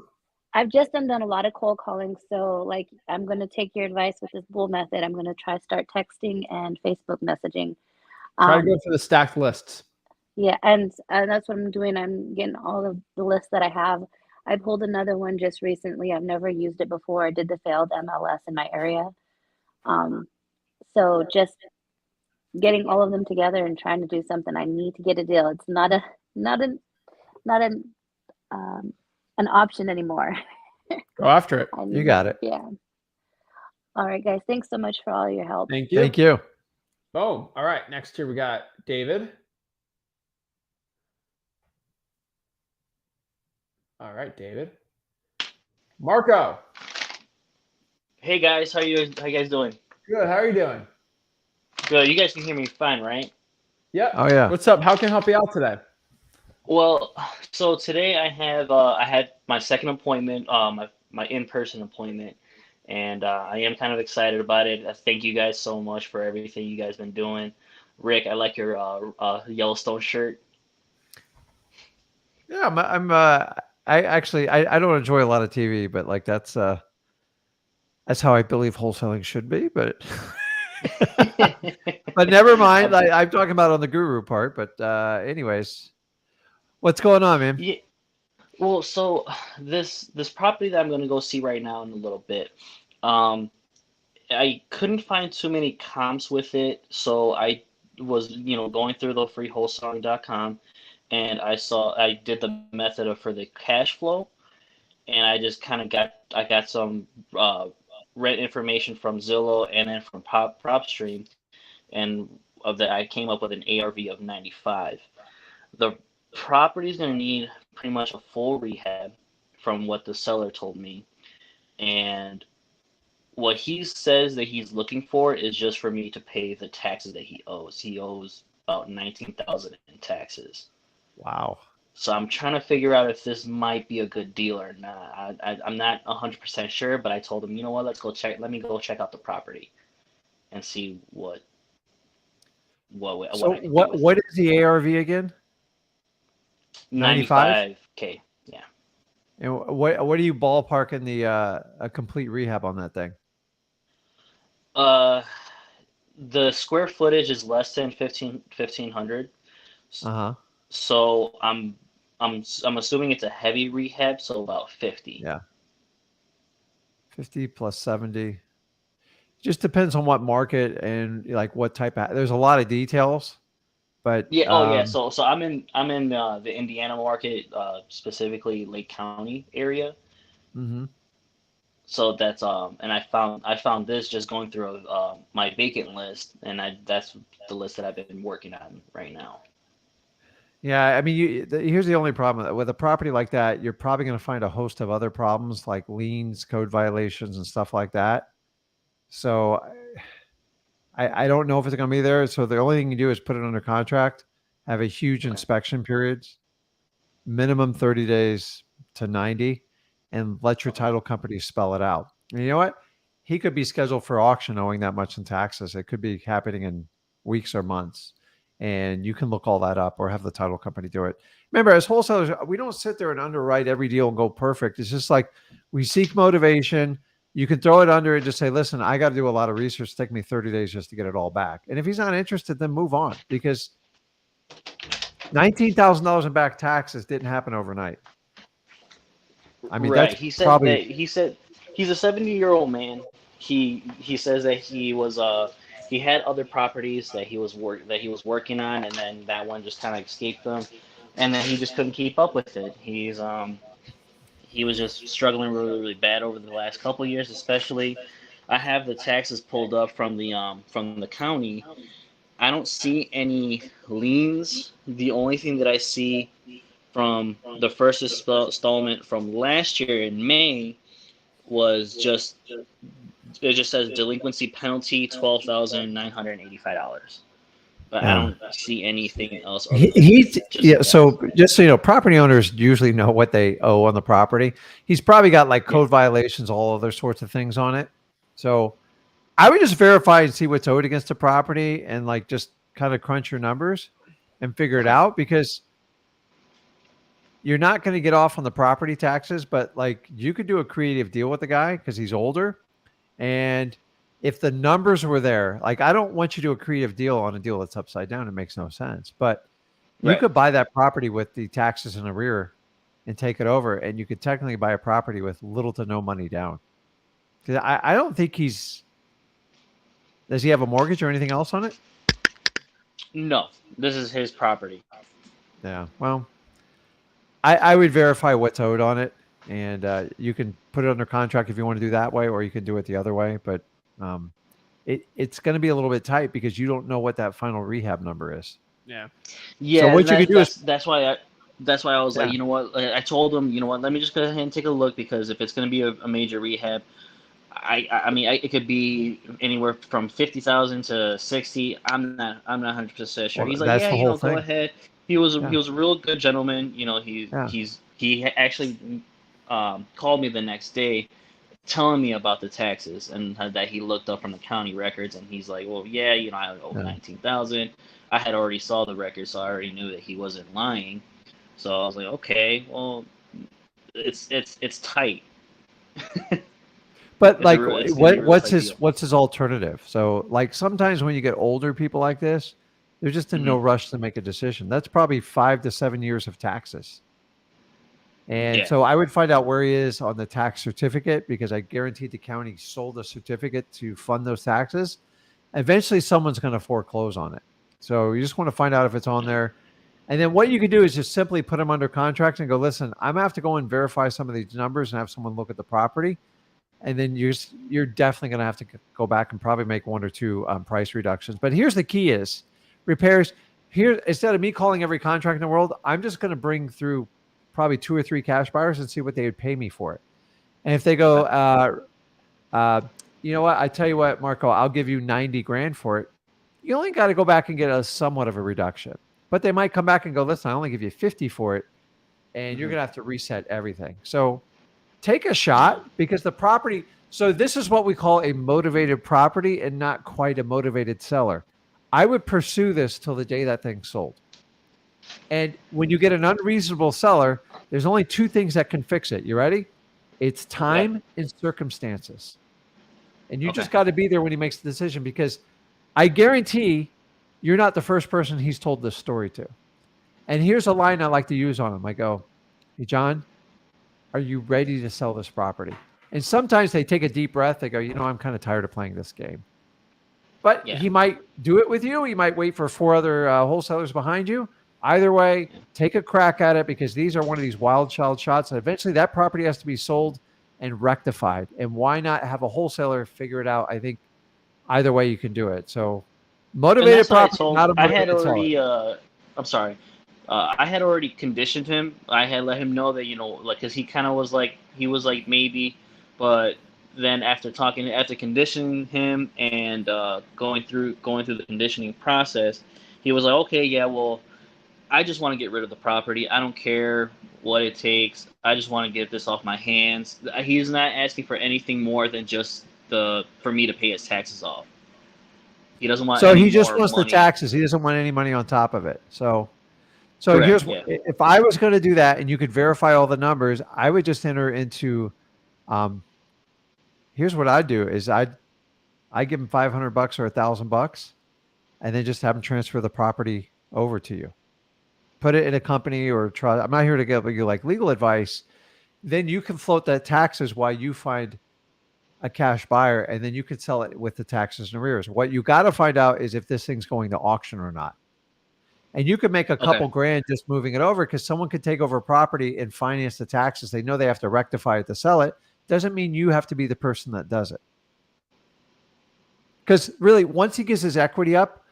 I've just done a lot of cold calling. So like, I'm going to take your advice with this bull method. I'm going to start texting and Facebook messaging. Try to go for the stacked lists. Yeah. And that's what I'm doing. I'm getting all of the lists that I have. I pulled another one just recently. I've never used it before. I did the failed MLS in my area. So just getting all of them together and trying to do something. I need to get a deal. It's not an option anymore. Go after it. You got it. Yeah. All right, guys. Thanks so much for all your help. Thank you. Thank you. Boom. All right. Next here we got David. All right, David. Marco. Hey guys, how you guys doing? Good. How are you doing? Good. You guys can hear me fine, right? Yep. Oh yeah. What's up? How can I help you out today? Well, so today I had my second appointment, my in-person appointment, and I am kind of excited about it. I thank you guys so much for everything you guys been doing. Rick, I like your Yellowstone shirt. Yeah, I actually don't enjoy a lot of TV, but like that's how I believe wholesaling should be. But but never mind. I'm talking about on the guru part. But anyways, what's going on, man? Yeah. Well, so this property that I'm going to go see right now in a little bit, I couldn't find too many comps with it, so I was going through the freewholesaling.com, and I did the method for the cash flow, and I just kind of got some rent information from Zillow and then from PropStream, and of that I came up with an ARV of 95. The property is going to need pretty much a full rehab from what the seller told me, and what he says that he's looking for is just for me to pay the taxes that he owes. He owes about $19,000 in taxes. Wow. So I'm trying to figure out if this might be a good deal or not. I'm not 100% sure, but I told him, you know what, let me go check out the property and see what So I can do with what it. is the ARV again? 95? 95K. Yeah. And what are you ballparking the a complete rehab on that thing? The square footage is less than 1,500. Uh-huh. So I'm assuming it's a heavy rehab, so about 50. Yeah. 50 plus 70. Just depends on what market and like what type of, there's a lot of details, but Yeah. Oh yeah. So I'm in the Indiana market, specifically Lake County area. mhm. So that's and I found this just going through my vacant list, and that's the list that I've been working on right now. Yeah, I mean, here's the only problem with a property like that. You're probably going to find a host of other problems like liens, code violations, and stuff like that. So I don't know if it's going to be there. So the only thing you do is put it under contract, have a huge inspection periods, minimum 30 days to 90, and let your title company spell it out. And you know what? He could be scheduled for auction owing that much in taxes. It could be happening in weeks or months. And you can look all that up or have the title company do it. Remember, as wholesalers, we don't sit there and underwrite every deal and go perfect. It's just like we seek motivation. You can throw it under and just say, listen, I got to do a lot of research. Take me 30 days just to get it all back. And if he's not interested, then move on, because $19,000 in back taxes didn't happen overnight. I mean, right. that's He said probably, that he's a 70-year-old man. He says that he was he had other properties that he was working on, and then that one just kind of escaped him, and then he just couldn't keep up with it. He was just struggling really, really bad over the last couple of years, especially I have the taxes pulled up from the county. I don't see any liens. The only thing that I see from the first installment from last year in May was just it just says delinquency penalty $12,985. But I Yeah. don't see anything else other than He's just the yeah. tax. So just so you know, property owners usually know what they owe on the property. He's probably got like Yeah. code violations, all other sorts of things on it. So I would just verify and see what's owed against the property, and like just kind of crunch your numbers and figure it Okay. out, because you're not going to get off on the property taxes, but like you could do a creative deal with the guy because he's older. And if the numbers were there, like I don't want you to do a creative deal on a deal that's upside down. It makes no sense. But you Right. could buy that property with the taxes in arrear and take it over. And you could technically buy a property with little to no money down. Because I don't think does he have a mortgage or anything else on it? No, this is his property. Yeah. Well, I would verify what's owed on it, and you can put it under contract if you want to do that way, or you can do it the other way. But it's going to be a little bit tight because you don't know what that final rehab number is. Yeah. Yeah, So what you could do is that's why I was like, Yeah. you know what? Like, I told him, you know what? Let me just go ahead and take a look, because if it's going to be a major rehab, I mean, it could be anywhere from 50,000 to 60. I'm not 100% sure. Well, He's like, that's yeah, the you whole know, go thing. ahead. He was Yeah. a real good gentleman. You know, Yeah. he actually called me the next day, telling me about the taxes and that he looked up from the county records, and he's like, well, yeah, you know, I owe Yeah. 19,000. I had already saw the records, so I already knew that he wasn't lying. So I was like, okay, well, it's tight. But It's like, it's gonna be a real what's tight his deal. what's his alternative? So like sometimes when you get older people like this, they're just in no Mhm. rush to make a decision. That's probably 5 to 7 years of taxes. And Yeah. so I would find out where he is on the tax certificate, because I guarantee the county sold a certificate to fund those taxes. Eventually someone's going to foreclose on it. So you just want to find out if it's on there. And then what you can do is just simply put them under contract and go, listen, I'm going to have to go and verify some of these numbers and have someone look at the property. And then you're definitely going to have to go back and probably make one or two price reductions. But here's the key is repairs. Here, instead of me calling every contract in the world, I'm just going to bring through probably 2 or 3 cash buyers and see what they would pay me for it. And if they go, you know what, I tell you what, Marco, I'll give you 90 grand for it. You only got to go back and get a somewhat of a reduction. But they might come back and go, listen, I only give you 50 for it, and you're going to have to reset everything. So take a shot, because the property. So this is what we call a motivated property and not quite a motivated seller. I would pursue this till the day that thing's sold. And when you get an unreasonable seller, there's only 2 things that can fix it. You ready? It's time and circumstances. And you just got to be there when he makes the decision, because I guarantee you're not the first person he's told this story to. And here's a line I like to use on him. I go, hey, John, are you ready to sell this property? And sometimes they take a deep breath. They go, you know, I'm kind of tired of playing this game. But he might do it with you. He might wait for 4 other wholesalers behind you. Either way, take a crack at it, because these are one of these wild child shots. And eventually that property has to be sold and rectified. And why not have a wholesaler figure it out? I think either way you can do it. So motivated property, not a I had motivated already. seller. I'm sorry. I had already conditioned him. I had let him know that, you know, like, because he kind of was like, he was like maybe, but then after conditioning him and going through the conditioning process, he was like, okay, yeah, well, I just want to get rid of the property. I don't care what it takes. I just want to get this off my hands. He's not asking for anything more than just for me to pay his taxes off. He doesn't want. So any he just more wants the money. taxes. He doesn't want any money on top of it. So Correct, here's yeah. if I was going to do that and you could verify all the numbers, I would just enter into. Here's what I'd do is I give him $500 or $1,000, and then just have him transfer the property over to you. Put it in a company or try. I'm not here to give you like legal advice. Then you can float that taxes while you find a cash buyer, and then you can sell it with the taxes and arrears. What you got to find out is if this thing's going to auction or not. And you could make a couple grand just moving it over, because someone could take over a property and finance the taxes. They know they have to rectify it to sell it. Doesn't mean you have to be the person that does it. Because really, once he gets his equity up,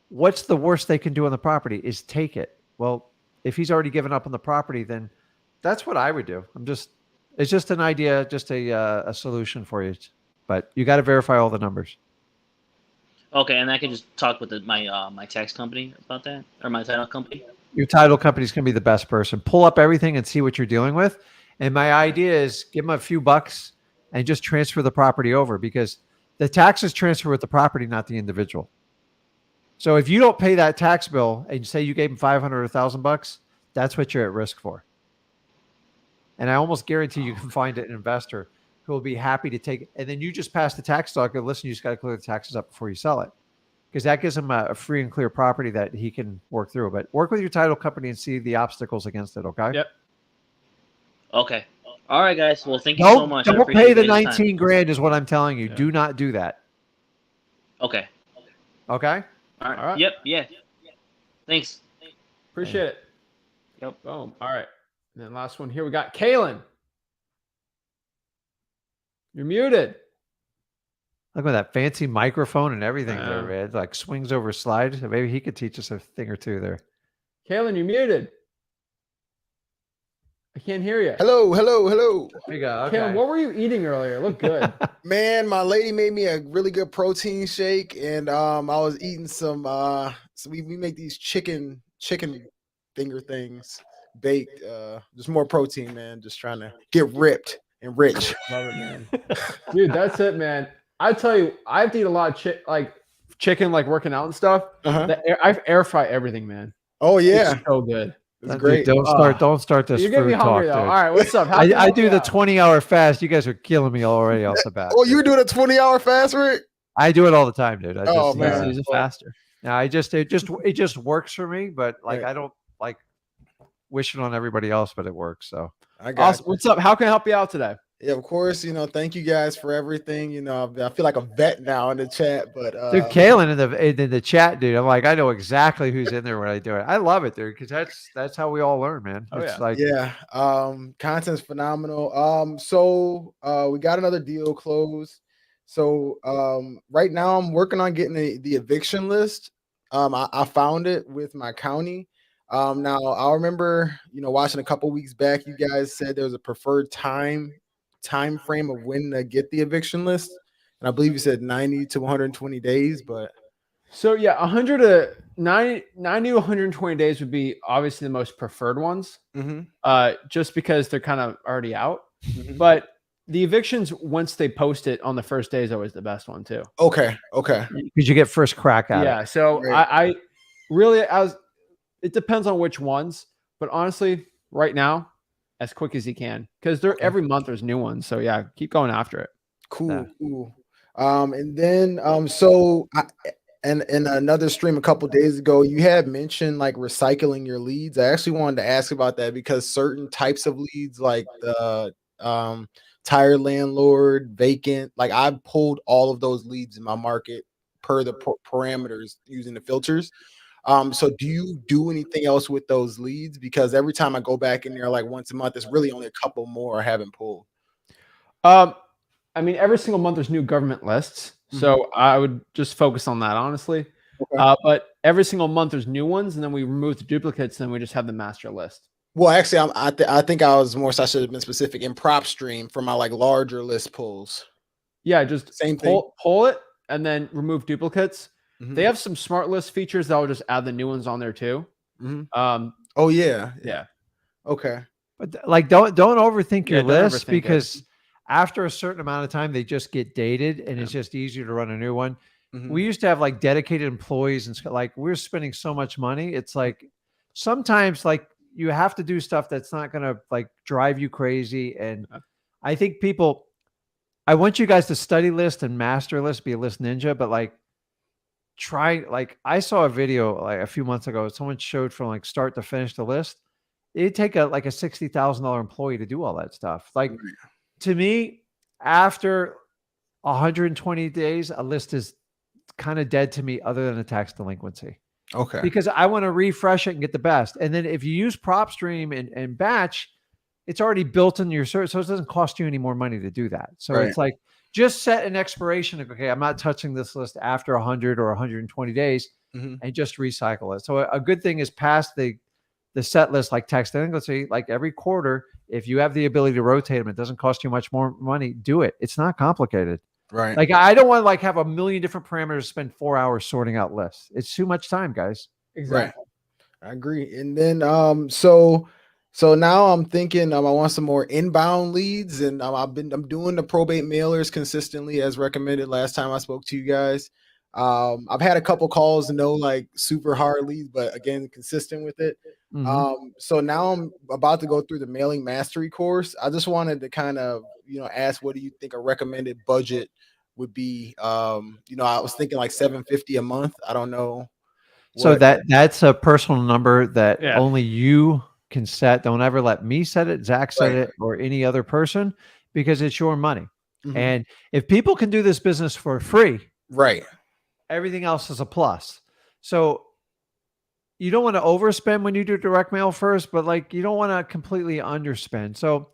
what's the worst they can do on the property is take it. Well, if he's already given up on the property, then that's what I would do. It's just an idea, just a solution for you. But you got to verify all the numbers. Okay, and I can just talk with my tax company about that, or my title company. Your title company's going to be the best person. Pull up everything and see what you're dealing with. And my idea is give them a few bucks and just transfer the property over, because the taxes transfer with the property, not the individual. So if you don't pay that tax bill and say you gave them 500 or $1,000, that's what you're at risk for. And I almost guarantee you can find an investor who will be happy to take it. And then you just pass the tax dog and listen, you just got to clear the taxes up before you sell it. Because that gives him a free and clear property that he can work through. But work with your title company and see the obstacles against it, okay? Yep. Okay. All right, guys. Well, thank you so much. Don't pay the 19 grand is what I'm telling you. Yeah. Do not do that. Okay. Okay? All right. All right. Yep. Yeah. Thanks. Appreciate it. Yep. Boom. All right. And then last one here, we got Kalen. You're muted. Look at that fancy microphone and everything Yeah. there, man. Like swings over slides. Maybe he could teach us a thing or two there. Kalen, you're muted. I can't hear you. Hello. There you go. Okay. Kalen, what were you eating earlier? It looked good. Man, my lady made me a really good protein shake, and I was eating some so we make these chicken finger things baked. Just more protein, man. Just trying to get ripped and rich. Love it, man. Dude, that's it, man. I tell you, I have to eat a lot of chicken, like working out and stuff. Uh-huh. I air fry everything, man. Oh yeah, It's so good. it's Dude, great. don't start this You're getting me food hungry talk, though. dude. All right, what's up? How can I help do you the out? 20-hour fast. You guys are killing me already off the bat. Oh, you were doing a 20-hour fast, Rick? I do it all the time, dude. Oh, man. He's a faster. No, it just works for me, but like Right. I don't like wish it on everybody else, but it works. So I got Awesome. What's up? How can I help you out today? Yeah, of course. Thank you guys for everything. I feel like a vet now in the chat, but dude, Kalen in the chat, dude. I'm like, I know exactly who's in there when I do it. I love it, dude, because that's how we all learn, man. Oh, It's yeah. like yeah, content's phenomenal. So we got another deal closed. So right now I'm working on getting the eviction list. I found it with my county. Now I remember, watching a couple weeks back, you guys said there was a preferred time frame of when to get the eviction list, and I believe you said 90 to 120 days. But So yeah, 90 to 120 days would be obviously the most preferred ones. Just because they're kind of already out. But the evictions, once they post it on the first day, is always the best one too. okay, because you get first crack at it. Yeah. So Right. I really, it depends on which ones, but honestly, right now, as quick as you can, because every month there's new ones. So yeah, keep going after it. cool. Yeah. And then and in another stream a couple days ago, you had mentioned like recycling your leads. I actually wanted to ask about that because certain types of leads, like the tire landlord, vacant, like I pulled all of those leads in my market per the parameters using the filters. So do you do anything else with those leads? Because every time I go back in there like once a month, it's really only a couple more I haven't pulled. I mean, every single month there's new government lists, so I would just focus on that, honestly. Okay. But every single month there's new ones, and then we remove the duplicates, and then we just have the master list. Well, actually, I think I was more so I should have been specific in PropStream for my like larger list pulls. Yeah, just Same thing. pull it, and then remove duplicates. Mhm. They have some smart list features that will just add the new ones on there too. Mhm. Oh yeah. Yeah. Okay. But like, don't overthink your don't list, overthink it. because after a certain amount of time, they just get dated, and it's just easier to run a new one. Mhm. We used to have like dedicated employees, and like we're spending so much money. It's like sometimes like you have to do stuff that's not going to like drive you crazy. And I think I want you guys to study list and master list, be a list ninja, but like I saw a video like a few months ago. Someone showed from like start to finish the list. It'd take a $60,000 employee to do all that stuff. Like to me, after 120 days, a list is kind of dead to me, other than a tax delinquency. Okay. Because I want to refresh it and get the best. And then if you use PropStream and batch, it's already built in your service, so it doesn't cost you any more money to do that. So Right. it's like just set an expiration of, okay, I'm not touching this list after 100 or 120 days, Mhm. and just recycle it. So a good thing is past the set list, like text. I think let's say like every quarter, if you have the ability to rotate them, it doesn't cost you much more money. Do it. It's not complicated. Right. Like I don't want to like have a million different parameters, spend 4 hours sorting out lists. It's too much time, guys. Exactly. I agree. And then so now I'm thinking I want some more inbound leads, and I'm doing the probate mailers consistently as recommended last time I spoke to you guys. I've had a couple calls, no like super hard leads, but again consistent with it. So now I'm about to go through the mailing mastery course. I just wanted to kind of ask, what do you think a recommended budget would be? I was thinking like $750 a month. I don't know. So that's a personal number that Yeah. only you can set. Don't ever let me set it, Zach set it, or any other person, because it's your money. Mhm. And if people can do this business for free, Right. everything else is a plus. So you don't want to overspend when you do direct mail first, but like you don't want to completely underspend. So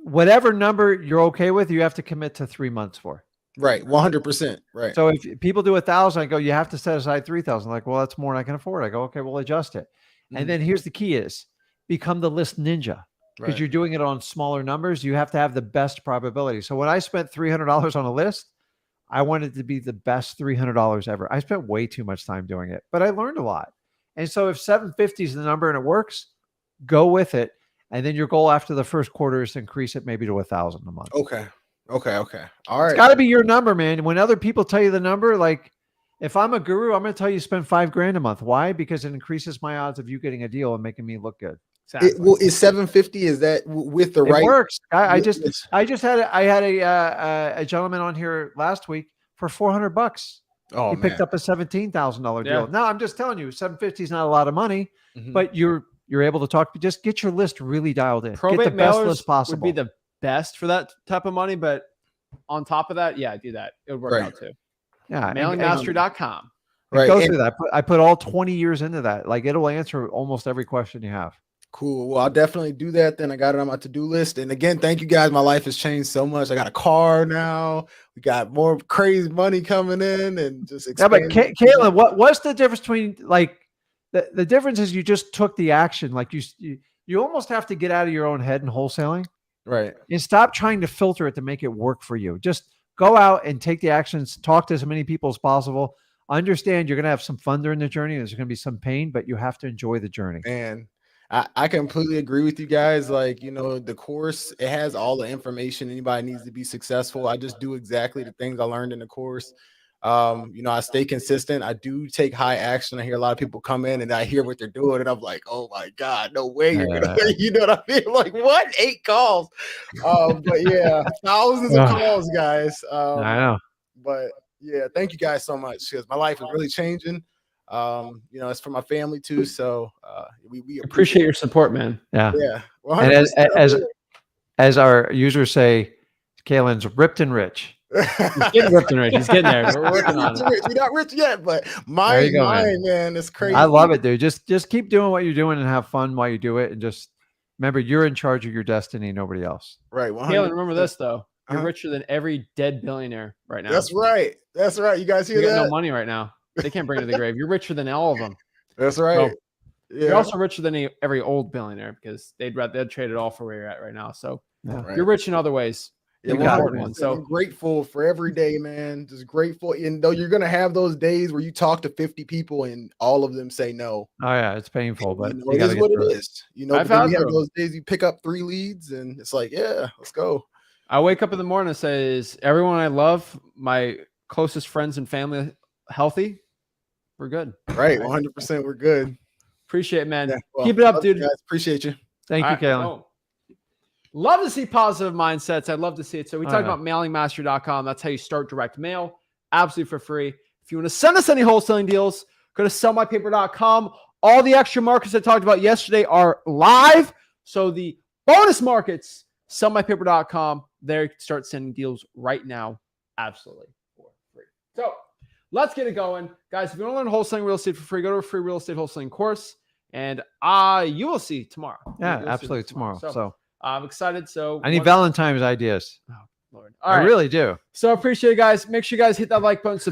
whatever number you're okay with, you have to commit to 3 months for. Right. 100%. Right. So if people do 1,000, I go, you have to set aside 3,000. Like, well, that's more than I can afford. I go, okay, we'll adjust it. And then here's the key is become the list ninja, because Right. you're doing it on smaller numbers. You have to have the best probability. So when I spent $300 on a list, I wanted to be the best $300 ever. I spent way too much time doing it, but I learned a lot. And so if 750 is the number and it works, go with it. And then your goal after the first quarter is to increase it maybe to 1,000 a month. Okay. All right. It's got to be your number, man. When other people tell you the number, like if I'm a guru, I'm going to tell you spend $5,000 a month. Why? Because it increases my odds of you getting a deal and making me look good. Well, is 750? Is that with the right? It works. I Yes. had a gentleman on here last week for $400. Oh, He picked up a $17,000 deal. Yeah. Now I'm just telling you, 750 is not a lot of money, Mhm. but you're able to talk. Just get your list really dialed in. Probate Get the best mailers list possible. would be the best for that type of money, but on top of that, yeah, do that. It would work Right. out too. yeah, Mailingmastery.com. Right. Go And- through that. I put all 20 years into that. Like it'll answer almost every question you have. Cool. Well, I'll definitely do that. Then I got it on my to-do list. And again, thank you guys. My life has changed so much. I got a car now. We got more crazy money coming in, and just Yeah, but expanding. Caitlin, what's the difference between like the difference is you just took the action. Like you almost have to get out of your own head in wholesaling Right. and stop trying to filter it to make it work for you. Just go out and take the actions, talk to as many people as possible. Understand you're going to have some fun during the journey. There's going to be some pain, but you have to enjoy the journey. And I completely agree with you guys. Like, the course, it has all the information anybody needs to be successful. I just do exactly the things I learned in the course. I stay consistent. I do take high action. I hear a lot of people come in and I hear what they're doing, and I'm like, oh my God, no way you're gonna, you know what I mean? Like, what? 8 calls. But yeah, thousands of calls, guys. I know. But yeah, thank you guys so much, because my life is really changing. It's for my family too. So we Appreciate your support, man. Yeah. Yeah. And as our users say, Kaylin's ripped and rich. He's getting ripped and rich. He's getting there. We're working on it. We're not rich yet, but mine, man, it's crazy. I love it, dude. Just keep doing what you're doing and have fun while you do it. And just remember, you're in charge of your destiny, nobody else. Right. Caitlin, remember this though. You're richer than every dead billionaire right now. That's right. You guys hear you that? got no money right now. They can't bring it to the grave. You're richer than all of them. That's right. So, you're also richer than every old billionaire, because they'd trade it all for where you're at right now. So you're rich in other ways. Yeah, important one. So I'm grateful for every day, man. Just grateful. And though you're gonna have those days where you talk to 50 people and all of them say no. Oh yeah, it's painful, but it is what it is. I've but then had you have those days you pick up 3 leads and it's like, yeah, let's go. I wake up in the morning and says, everyone I love, my closest friends and family, healthy. We're good. Right. 100%. We're good. Appreciate it, man. Yeah, well, keep it up, dude. Guys, appreciate you. Thank you, Caitlin. Love to see positive mindsets. I'd love to see it. So we talked about mailingmaster.com. That's how you start direct mail, absolutely for free. If you want to send us any wholesaling deals, go to sellmypaper.com. All the extra markets I talked about yesterday are live. So the bonus markets, sellmypaper.com. There you can start sending deals right now, absolutely for free. So let's get it going. Guys, if you want to learn wholesaling real estate for free, go to a free real estate wholesaling course. And you will see tomorrow. Yeah, You'll see absolutely this tomorrow. So I'm excited. So I need Valentine's ideas. Lord. I really do. So I appreciate you guys. Make sure you guys hit that like button,